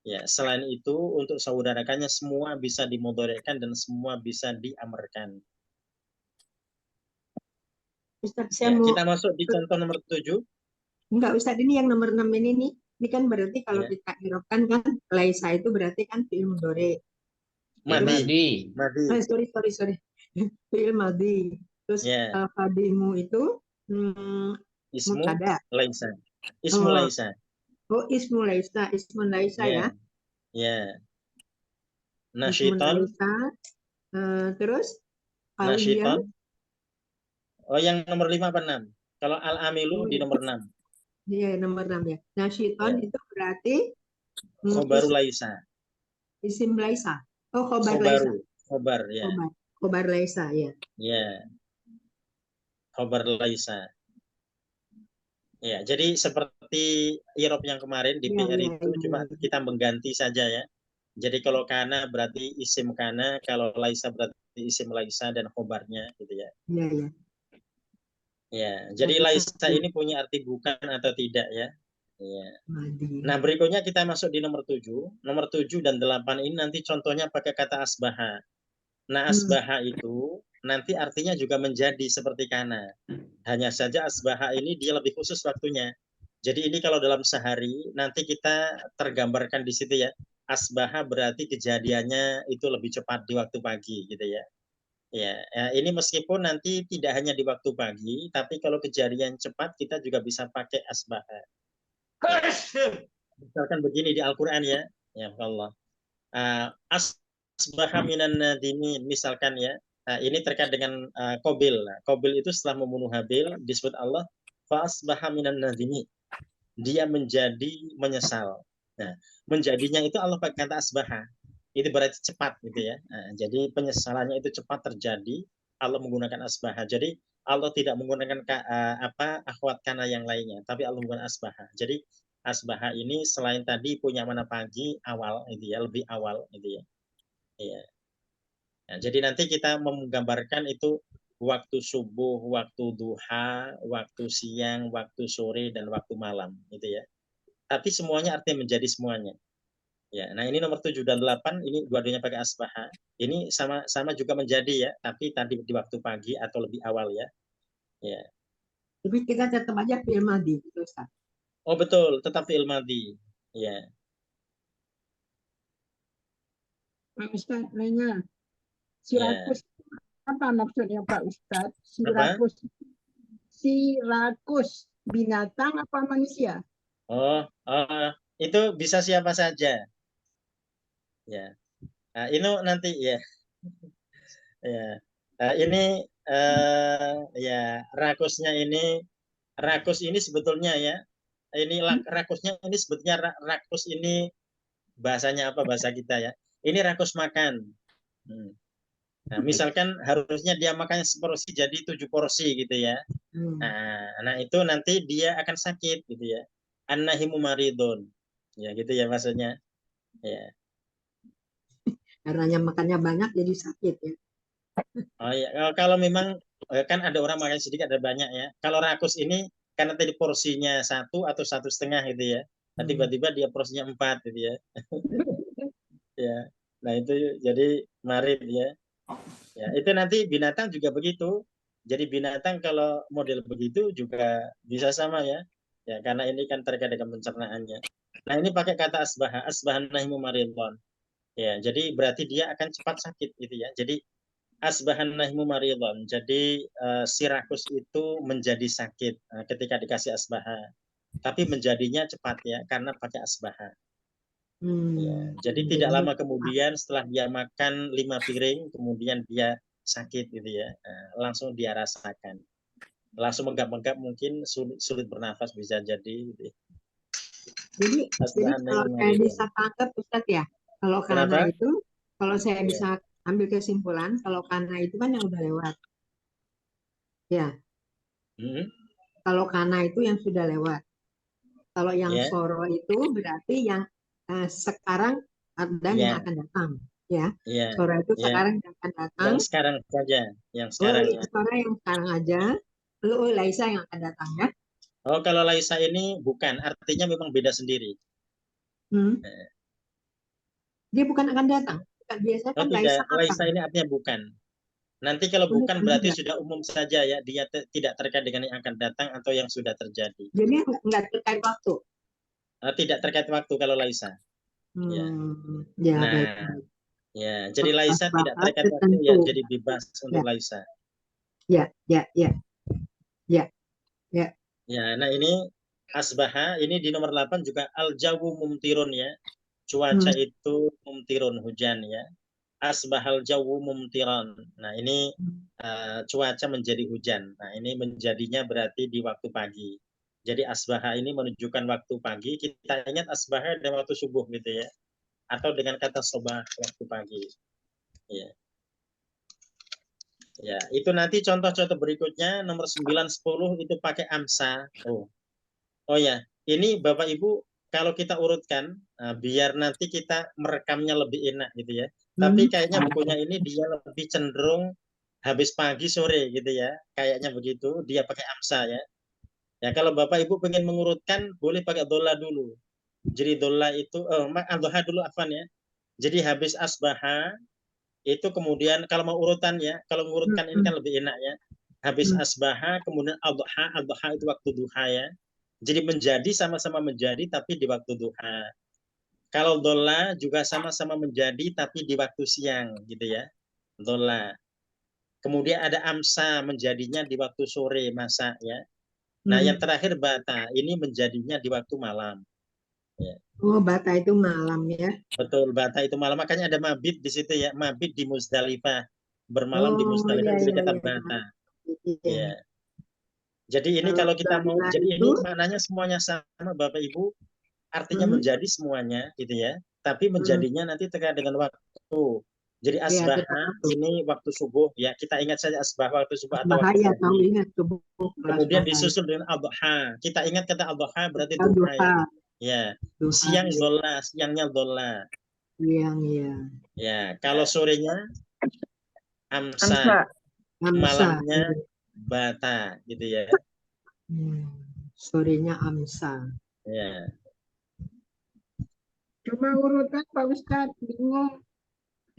Ya, selain itu untuk saudara kana semua bisa dimudhorekan dan semua bisa diamarkan. Ustaz, ya, kita masuk di contoh nomor 7. Enggak, Ustaz, ini yang nomor 6 ini nih. Ini kan berarti kalau kita irobkan kan laisa itu berarti kan fi'il mudhari. Madi. Sorry. Fi'il madi. Terus al-khadimu itu ismu mubtada. Laisa. Ismu laisa. Oh, ismu laisa, ya. Ya. Nasyitan. Terus nasyitan. Oh, yang nomor 5 apa 6? Kalau al-amilu di nomor 6. Iya, nomor 6 ya. Nasyitan itu berarti khobar laisa. Isim laisa. Oh, khobar laisa. Khobar ya. Khobar laisa ya. Ya. Khobar laisa. Ya, jadi seperti irob yang kemarin di PR itu cuma kita mengganti saja ya. Jadi kalau kana berarti isim kana, kalau laisa berarti isim laisa dan khobarnya gitu ya. Iya. Ya, jadi laisa ini punya arti bukan atau tidak ya. Ya. Nah, berikutnya kita masuk di nomor 7. Nomor 7 dan 8 ini nanti contohnya pakai kata asbaha. Nah, asbaha itu nanti artinya juga menjadi seperti kana. Hanya saja asbaha ini dia lebih khusus waktunya. Jadi ini kalau dalam sehari nanti kita tergambarkan di situ ya. Asbaha berarti kejadiannya itu lebih cepat di waktu pagi gitu ya. Ya, ini meskipun nanti tidak hanya di waktu pagi, tapi kalau kejadian cepat kita juga bisa pakai asbaha. Ya. Misalkan begini di Al-Quran ya, ya Allah. Asbaha minan nadimin, misalkan ya. Ini terkait dengan Qabil. Qabil itu setelah membunuh Habil disebut Allah fa asbaha minan nadimin. dia menjadi menyesal. Nah, menjadinya itu Allah pakai kata asbaha. Itu berarti cepat gitu ya. Nah, jadi penyesalannya itu cepat terjadi. Allah menggunakan asbaha. Jadi Allah tidak menggunakan akhwat kana yang lainnya, tapi Allah menggunakan asbaha. Jadi asbaha ini selain tadi punya mana pagi awal gitu ya, lebih awal gitu ya. Iya. Nah, jadi nanti kita menggambarkan itu waktu subuh, waktu duha, waktu siang, waktu sore, dan waktu malam gitu ya. Tapi semuanya artinya menjadi semuanya. Ya, nah ini nomor 7 dan 8 ini dua-duanya pakai asbaha. Ini sama juga menjadi ya, tapi tadi di waktu pagi atau lebih awal ya. Ya. Tapi kita tetap aja fi'il madhi gitu, Ustaz. Oh betul, tetap fi'il madhi. Ya. Pak Ustadz nanya, Ya. Sirakus apa maksudnya Pak Ustadz? Apa? Sirakus binatang apa manusia? Oh, itu bisa siapa saja. Ya. Nah, ini nanti ya. Ya. Nah, ini ya rakus ini sebetulnya ya. Ini rakusnya ini sebetulnya rakus ini bahasanya apa bahasa kita ya. Ini rakus makan. Nah, misalkan harusnya dia makannya seporsi jadi 7 porsi gitu ya. Nah, itu nanti dia akan sakit gitu ya. An-nahimu maridun. Ya gitu ya maksudnya. Ya. Karena makannya banyak jadi sakit ya. Oh ya, kalau memang kan ada orang makan sedikit ada banyak ya. Kalau rakus ini karena tadi porsinya 1 atau 1,5 gitu ya. Nah, tiba-tiba dia porsinya 4 gitu ya. Ya. Nah, itu jadi marid ya. Ya, itu nanti binatang juga begitu. Jadi binatang kalau model begitu juga bisa sama ya. Ya, karena ini kan terkait dengan pencernaannya. Nah, ini pakai kata asbaha, asbahan nahimu maridon. Ya, jadi berarti dia akan cepat sakit gitu ya. Jadi asbahan nahimu maridon. Jadi si rakus itu menjadi sakit ketika dikasih asbaha. Tapi menjadinya cepat ya karena pakai asbaha. Ya, jadi tidak lama kemudian setelah dia makan 5 piring, kemudian dia sakit gitu ya, langsung dia rasakan, langsung menggap-menggap mungkin sulit bernafas bisa jadi. Gitu. Jadi kalau saya bisa tangkap Ustaz ya, kalau karena itu, kalau saya bisa ambil kesimpulan, kalau karena itu kan yang udah lewat, ya. Kalau karena itu yang sudah lewat. Kalau yang soro itu berarti yang sekarang dan yang akan datang, ya. Soro itu sekarang yang akan datang. Yang sekarang saja, yang sekarang. Soro yang sekarang aja. Lalu Laisa yang akan datang ya. Oh, kalau Laisa ini bukan, artinya memang beda sendiri. Dia bukan akan datang. Biasanya kan Laisa ini artinya bukan. Nanti kalau bukan berarti sudah umum saja ya, dia tidak terkait dengan yang akan datang atau yang sudah terjadi. Jadi nggak terkait waktu. Tidak terkait waktu kalau Laisa. Ya, nah, baik. Ya, jadi Laisa tidak terkait waktu ya, jadi bebas untuk Laisa. Ya. Ya, nah ini asbaha ini di nomor 8 juga al-jawu mumtirun ya. Cuaca itu mumtirun hujan ya. Asbahal jawu mumtiran. Nah, ini cuaca menjadi hujan. Nah, ini menjadinya berarti di waktu pagi. Jadi asbaha ini menunjukkan waktu pagi. Kita ingat asbaha dengan waktu subuh gitu ya. Atau dengan kata sobah waktu pagi. Ya. Ya, itu nanti contoh-contoh berikutnya nomor 9, 10 itu pakai amsa. Oh ya, ini Bapak Ibu kalau kita urutkan biar nanti kita merekamnya lebih enak gitu ya. Tapi kayaknya bukunya ini dia lebih cenderung habis pagi sore gitu ya. Kayaknya begitu, dia pakai amsa ya. Ya kalau Bapak Ibu pengen mengurutkan boleh pakai dola dulu. Jadi dola itu doha dulu afan ya. Jadi habis asbaha itu kemudian kalau mau urutan ya, kalau mengurutkan ini kan lebih enak ya. Habis asbaha kemudian al-duha itu waktu duha ya. Jadi menjadi sama-sama menjadi tapi di waktu duha. Kalau dola juga sama-sama menjadi tapi di waktu siang gitu ya. Dola. Kemudian ada amsa menjadinya di waktu sore masa ya. Nah yang terakhir bata ini menjadinya di waktu malam. Ya. Oh, bata itu malam ya. Betul, bata itu malam. Makanya ada mabit di situ ya. Mabit di Muzdalifah. Bermalam di Muzdalifah jadi kata bata. Ya. Jadi ini kalau kita mau, Bala jadi itu, ini maknanya semuanya sama Bapak Ibu, artinya menjadi semuanya gitu ya. Tapi menjadinya nanti terkait dengan waktu. Jadi ya tetap asbaha waktu. ini waktu subuh ya, kita ingat saja asbaha waktu subuh atau waktu Bahaya tahu pagi. ingat subuh. Kemudian disusul dengan adha. Kita ingat kata adha berarti duha Duha, ya. Ya. duha, Siang dola, siangnya dola. yang ya. Ya, kalau sorenya amsa, Amsa. malamnya bata gitu ya. Sorenya amsa. Ya. Cuma urutan Pak Ustadz, bingung.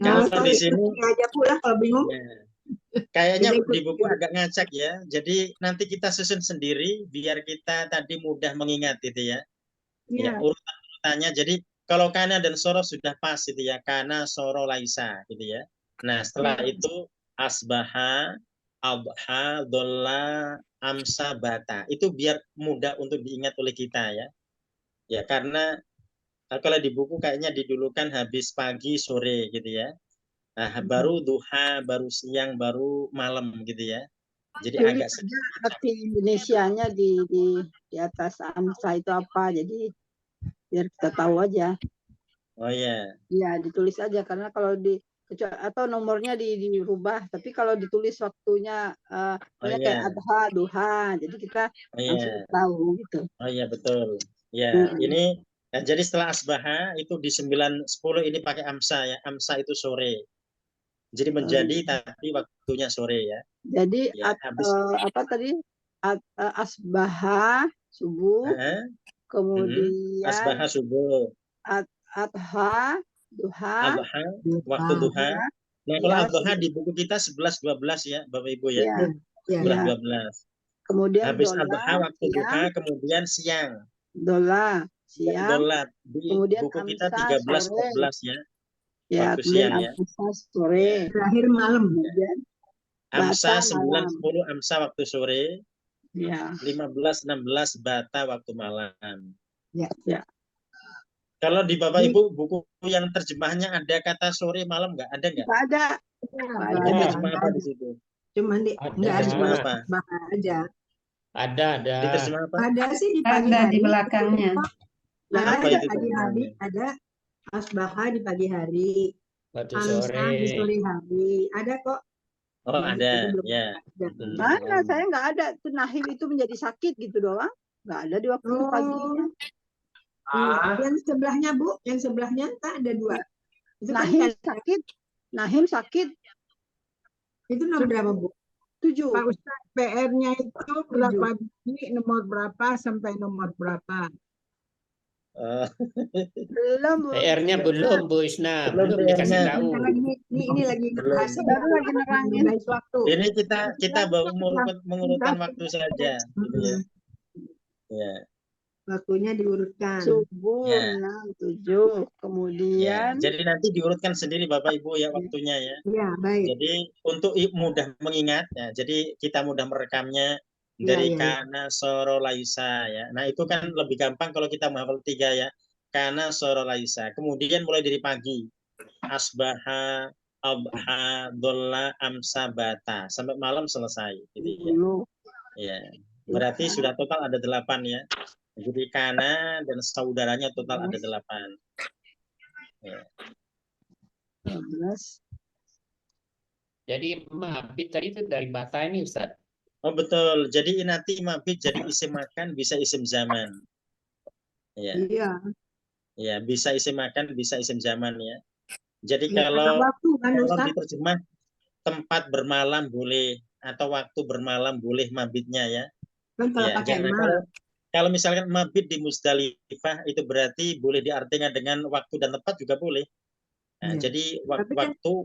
Kalau Nah, di sini aja pula kalau bingung. ya, kayaknya Jadi di buku agak ngacak ya. Jadi nanti kita susun sendiri biar kita tadi mudah mengingat gitu ya. Ya, urutan-urutannya. Jadi kalau kana dan soro sudah pas gitu ya. Kana, soro, laisa gitu ya. Nah, setelah itu asbaha, adha, dolla, amsa, bata. Itu biar mudah untuk diingat oleh kita ya. Ya, karena kalau di buku kayaknya didulukan habis pagi, sore gitu ya. Nah, baru duha, baru siang, baru malam gitu ya. Jadi Tulis agak aja arti Indonesianya di atas amsa itu apa. Jadi biar kita tahu aja. oh ya. Ya, ditulis aja karena kalau atau nomornya dirubah, tapi kalau ditulis waktunya kayak adha, duha, jadi kita langsung tahu gitu. Oh iya betul. Ya, ini jadi setelah asbaha itu di 9.10 ini pakai amsa ya. Amsa itu sore. Jadi menjadi tapi waktunya sore ya. Jadi Ya, habis apa tadi? Asbaha subuh, kemudian asbaha subuh. adha, duha, Adha, waktu duha. Nah, kalau adha di buku kita 11.12 ya, Bapak Ibu ya. 11.12. Kemudian Habis dola, adha waktu duha, kemudian siang. Dola, siang. Dola di kemudian buku kita amsa 13.14 ya. Ya, Waktu kemudian siang ya. amsa sore. Terakhir malam. Kemudian Amsa bata malam. 9.10 amsa waktu sore. Ya. 15.16 bata waktu malam. Ya. Kalau di Bapak Ibu buku yang terjemahnya ada kata sore malam nggak? Ada nggak? Nggak ada. Itu terjemah apa di situ? Cuman nggak Diterjemah apa? aja. Ada. Diterjemah apa? Ada sih di pagi Ada hari. di belakangnya. Apa Ada itu pagi hari, terjemahannya? ada asbaha di pagi hari, Waktu amsa sore. di sore hari. Ada kok. Oh ada, ya. Mana saya nggak ada. Itu nahim itu menjadi sakit gitu doang. Nggak ada di waktu paginya. Yang sebelahnya Bu, yang sebelahnya tak ada dua. Itu Nahim sakit. Nahim sakit. Itu nomor berapa Bu? 7. Pak Ustadz, PR-nya itu berapa biji, nomor berapa sampai nomor berapa? Belum Bu. PR-nya belum Bu Isna, belum dikasih tahu. Ini lagi bahasa baru lagi nerangin. Waktu. Ini kita baru mengurutkan waktu saja. Gitu ya. Ya. Waktunya diurutkan. Subuh Ya. 6, 7. Kemudian. Jadi nanti diurutkan sendiri Bapak Ibu ya waktunya ya. Ya, baik. Jadi untuk mudah mengingat ya. Jadi kita mudah merekamnya dari kana, soro, laisa ya. Nah itu kan lebih gampang kalau kita menghafal 3 ya. Kana, soro, laisa. Kemudian mulai dari pagi. Asbaha, abha, dolla, amsa, bata. Sampai malam selesai. Gitu ya. Ya. Berarti sudah total ada 8 ya. Jadi kana dan saudaranya total ada 8. Ya. 12. Jadi mabit tadi itu dari bata ini Ustaz. Oh betul. Jadi nanti mabit jadi isim makan bisa isim zaman. Ya. Iya. Ya bisa isim makan bisa isim zaman ya. Jadi Ya, kalau kan, diterjemah tempat bermalam boleh atau waktu bermalam boleh mabitnya ya. Kan kalau Ya, pakai kalau misalkan mabit di Musdalifah itu berarti boleh diartikan dengan waktu dan tempat juga boleh. Nah, jadi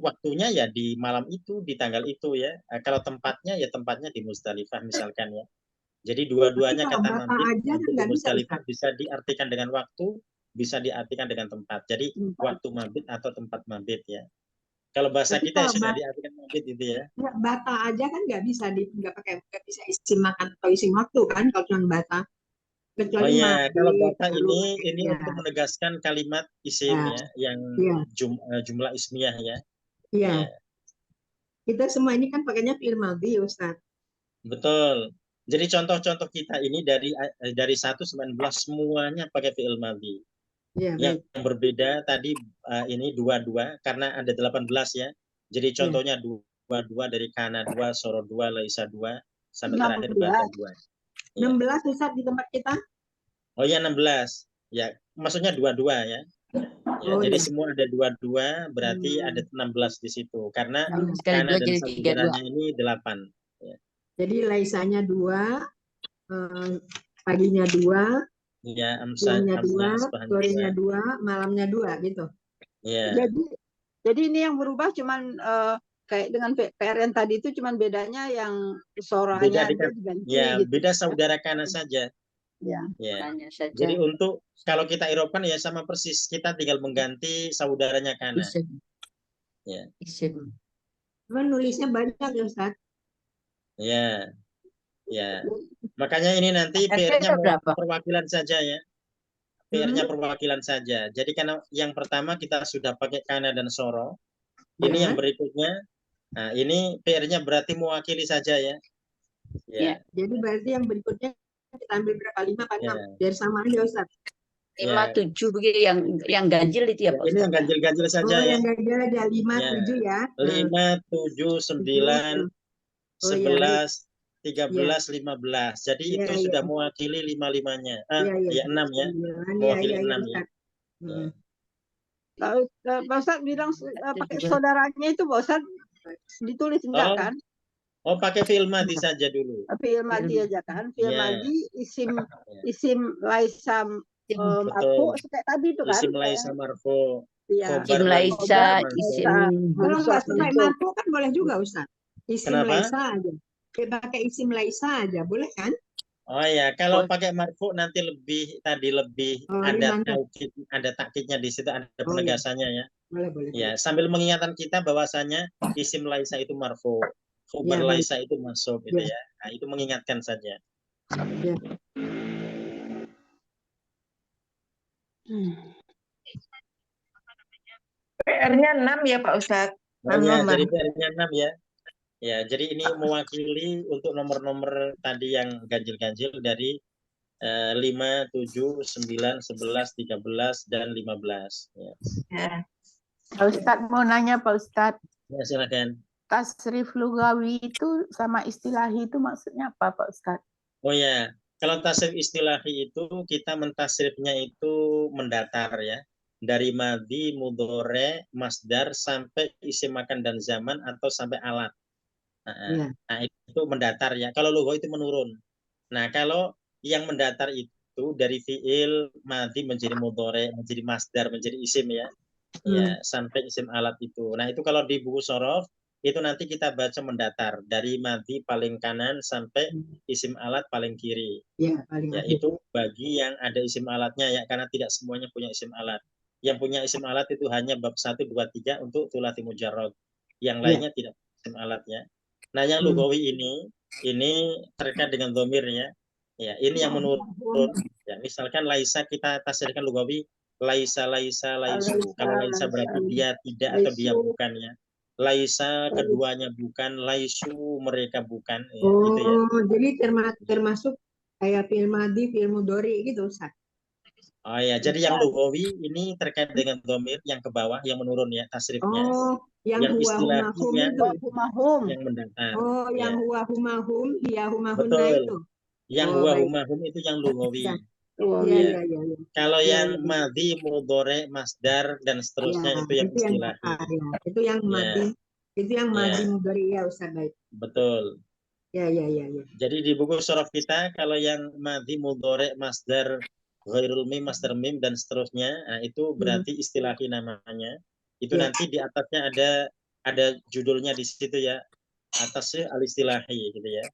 waktunya ya di malam itu, di tanggal itu ya. Nah, kalau tempatnya ya tempatnya di Musdalifah misalkan ya. Jadi dua-duanya kata mabit di Musdalifah bisa diartikan dengan waktu, bisa diartikan dengan tempat. Jadi waktu mabit atau tempat mabit ya. Kalau bahasa kita sudah diartikan mabit itu ya. Ya, bata aja kan nggak bisa nggak bisa isim makan atau isim waktu kan kalau cuma bata. Kecuali kalau bata ini untuk menegaskan kalimat isim ya, yang jumlah ismiyah ya. Iya. Kita semua ini kan pakainya fi'il madhi Ustaz. Betul. Jadi contoh-contoh kita ini dari 1 sampai 16 semuanya pakai fi'il madhi. Ya, Yang baik. berbeda tadi ini 22 karena ada 18 ya. Jadi contohnya 22 dari kana 2, soro 2, laisa 2 sampai terakhir bata 2. Ya. 16 Ustaz di tempat kita? Oh ya 16. Ya, maksudnya 22 ya. Ya, Oh, jadi ya. semua ada 22 berarti ada 16 di situ karena Sekali kana dua dan jadi 32. saudaranya ini 8. Ya. Jadi laisanya 2, paginya 2, Ya, siangnya 2, asbahan sorenya 2. 2, malamnya 2 gitu. Ya. Jadi ini yang berubah cuman kayak dengan PR yang tadi itu cuman bedanya yang Beda soranya dengan diganti ya, gitu. beda saudara kana saja. Ya. Ya. Hanya saja. Jadi untuk kalau kita Eropa ya sama persis, kita tinggal mengganti saudaranya kana. Isim. Ya. Isim. Cuman nulisnya banyak ya Ustaz. Ya. Ya. Makanya ini nanti RT PR-nya berapa? perwakilan saja ya. PR-nya perwakilan saja. Jadi karena yang pertama kita sudah pakai kana dan soro. Ini yang berikutnya. Nah, ini PR-nya berarti mewakili saja ya. Ya. Jadi berarti yang berikutnya kita ambil berapa? 5 apa 6? Ya. Biar sama aja Ustaz. 5, 7 begitu yang ganjil itu ya, Pak Ini yang ganjil-ganjil saja Oh, ya. yang ganjil ada 5, Ya. 7 ya. 5, 7, 9, 11, 13, 15. Jadi Iya, itu iya. sudah mewakili 5-5-nya. Iya, 6 ya. Iya, Mewakili iya, 6 ya. Ustaz. Pak Ustadz bilang pakai saudaranya itu Pak Ustadz ditulis enggak kan? Oh, pakai fi'il madhi saja dulu. Fi'il madhi aja kan? Fi'il Ya. madhi isim laisa marfu kayak tadi itu kan? Isim laisa marfu. Iya. Khobar Isim laisa, isim Kalau nggak sampai marfu kan boleh juga Ustaz. Isim Kenapa? laisa aja. Pakai isim laisa aja, boleh kan? Oh ya, kalau pakai marfu nanti lebih ada mantap. taukid, ada takkidnya di situ, ada iya. penegasannya ya. Boleh. Ya, sambil mengingatkan kita bahwasanya isim laisa itu marfu, khobar Ya, baik. laisa itu mansub gitu ya. Nah, itu mengingatkan saja. Ya. PR-nya 6 ya Pak Ustadz. Oh ya, jadi PR-nya 6 ya. Ya, jadi ini mewakili untuk nomor-nomor tadi yang ganjil-ganjil dari 5, 7, 9, 11, 13, dan 15. Ya. Pak Ustadz mau nanya Pak Ustadz. Ya, silakan. Tasrif lugawi itu sama istilahi itu maksudnya apa Pak Ustadz? Oh ya, kalau tasrif istilahi itu kita mentasrifnya itu mendatar ya. Dari madhi, mudhore, masdar sampai isim makan dan zaman atau sampai alat. Nah, itu mendatar ya. Kalau lugha itu menurun. Nah, kalau yang mendatar itu dari fiil madhi menjadi mudhore, menjadi masdar, menjadi isim ya. Ya, sampai isim alat itu. Nah, itu kalau di buku sorof itu nanti kita baca mendatar dari madhi paling kanan sampai isim alat paling kiri. Ya, paling ya, itu bagi yang ada isim alatnya ya, karena tidak semuanya punya isim alat. Yang punya isim alat itu hanya bab 1, 2, 3 untuk thulathi mujarrad. Yang lainnya tidak punya isim alatnya. Nah, yang lughawi ini terkait dengan dhamir ya. Ya, ini yang menurun. Ya, misalkan laisa kita tasrifkan lughawi laisa laisu. Kalau laisa berarti dia tidak atau dia bukan ya. Laisa keduanya bukan, laisu mereka bukan ya, gitu ya. Jadi termasuk kayak fi'il madhi, fi'il mudhari gitu Ustaz. Oh ya, jadi yang lughawi ini terkait dengan dhamir yang ke bawah yang menurun ya tasrifnya. Yang huwa humahum itu. Yang mendatar. Oh, yang ya. huwa humahum, hiya humahunna Betul. itu. Yang huwa humahum itu yang lughawi. Iya. Kalau yang madhi, mudhore, masdar dan seterusnya itu yang istilahi. Itu yang madhi, itu yang madhi mudhari ya Ustaz, baik. Betul. Ya. Jadi di buku sorof kita kalau yang madhi, mudhore, masdar, ghairul mim, masdar mim dan seterusnya, nah itu berarti istilahi namanya. Itu nanti di atasnya ada judulnya di situ ya. Atasnya al-istilahi gitu ya.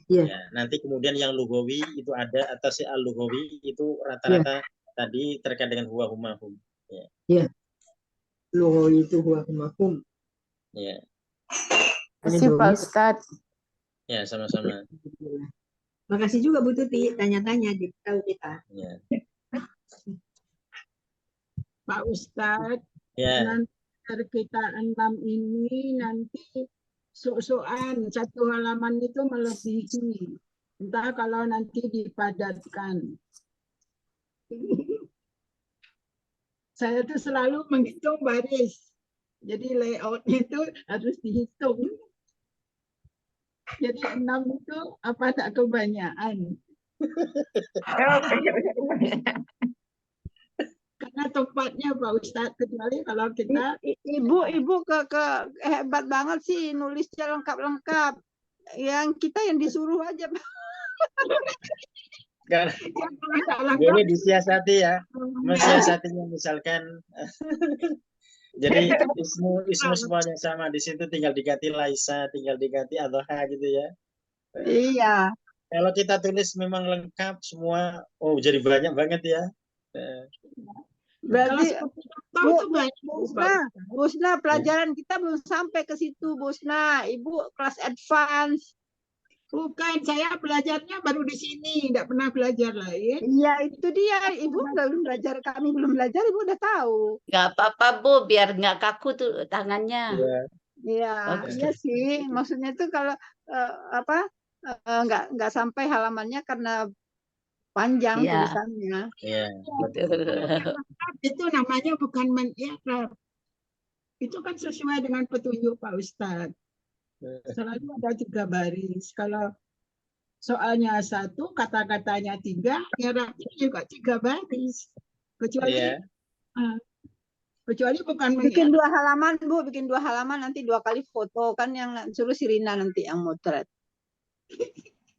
Ya, nanti kemudian yang lughawi itu ada atasnya al-lughawi itu rata-rata tadi terkait dengan huwa humahum. Ya. Lughawi itu huwa humahum. Ya. Terima kasih Pak Ustadz. Ya, sama-sama. Makasih juga Bu Tuti tanya-tanya di tahu kita. Ya. Pak Ustadz, nanti dari kita 6 ini nanti soal satu halaman itu melebihi. Entah kalau nanti dipadatkan. Saya tuh selalu menghitung baris. Jadi layoutnya itu harus dihitung. Jadi 6 itu apa tak kebanyakan. Karena tempatnya Pak Ustadz, kecuali kalau kita Ibu hebat banget sih nulisnya lengkap-lengkap. Yang kita yang disuruh aja. Kan boleh disiasati ya. Mensiasatinya misalkan jadi ismu semuanya sama, di situ tinggal diganti Laisa, tinggal diganti Adha gitu ya. Iya. Kalau kita tulis memang lengkap semua, oh jadi banyak banget ya. Berarti Bu Husna, pelajaran kita belum sampai ke situ, Bu Husna. Ibu kelas advance. Bukan, saya belajarnya baru di sini, tidak pernah belajar lain. Iya, itu dia. Ibu belum belajar, kami belum belajar, Ibu udah tahu. Nggak apa-apa, Bu, biar nggak kaku tuh tangannya. Iya, iya sih. Maksudnya tuh kalau nggak sampai halamannya karena panjang tulisannya. Iya, Itu namanya bukan mengikraf. Itu kan sesuai dengan petunjuk Pak Ustadz. Selalu ada 3 baris. Kalau soalnya 1, kata-katanya 3, nyerapnya juga 3 baris. Kecuali bukan bikin 2 halaman, Bu, bikin 2 halaman, nanti 2 kali foto, kan yang suruh si Rina nanti yang motret.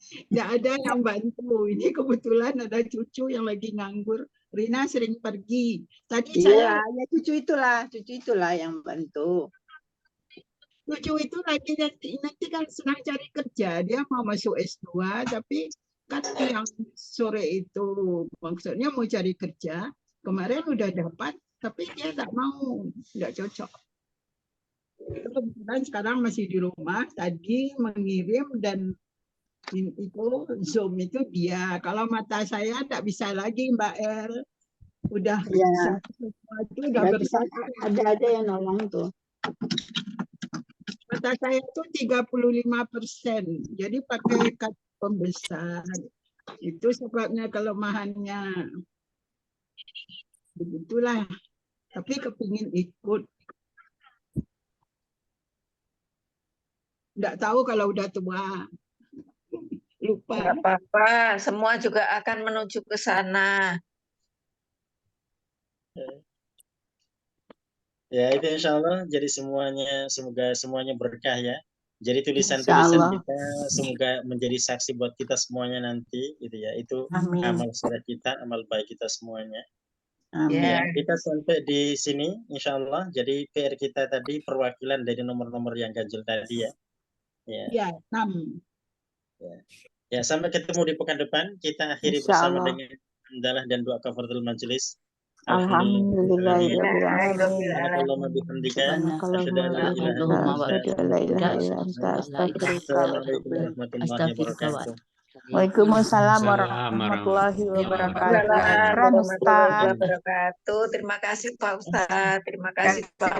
Tidak ada yang bantu. Ini kebetulan ada cucu yang lagi nganggur. Rina sering pergi. Tadi ya cucu itulah yang bantu. Cucu itu lagi nanti kan sedang cari kerja, dia mau masuk S2, tapi kan yang sore itu maksudnya mau cari kerja, kemarin udah dapat, tapi dia nggak mau, nggak cocok. Kebetulan sekarang masih di rumah, tadi mengirim dan itu Zoom itu dia. Kalau mata saya nggak bisa lagi Mbak R, udah ya. Itu udah ada aja yang nolong tuh. Mata saya itu 35%, jadi pakai kata pembesar. Itu sebabnya kelemahannya. Begitulah. Tapi kepingin ikut. Nggak tahu kalau udah tua. Lupa. Nggak apa-apa, semua juga akan menuju ke sana. Ya itu insya Allah jadi semoga semuanya berkah ya. Jadi tulisan-tulisan kita semoga menjadi saksi buat kita semuanya nanti gitu ya. Itu amal soleh kita, amal baik kita semuanya. Ya, kita sampai di sini insya Allah. Jadi PR kita tadi perwakilan dari nomor-nomor yang ganjil tadi ya. Ya, 6. Ya, sampai ketemu di pekan depan. Kita akhiri bersama dengan hamdalah dan doa kafaratul majelis. Alhamdulillah. Waalaikumsalam warahmatullahi wabarakatuh. Terima kasih Pak Ustadz. Terima kasih Pak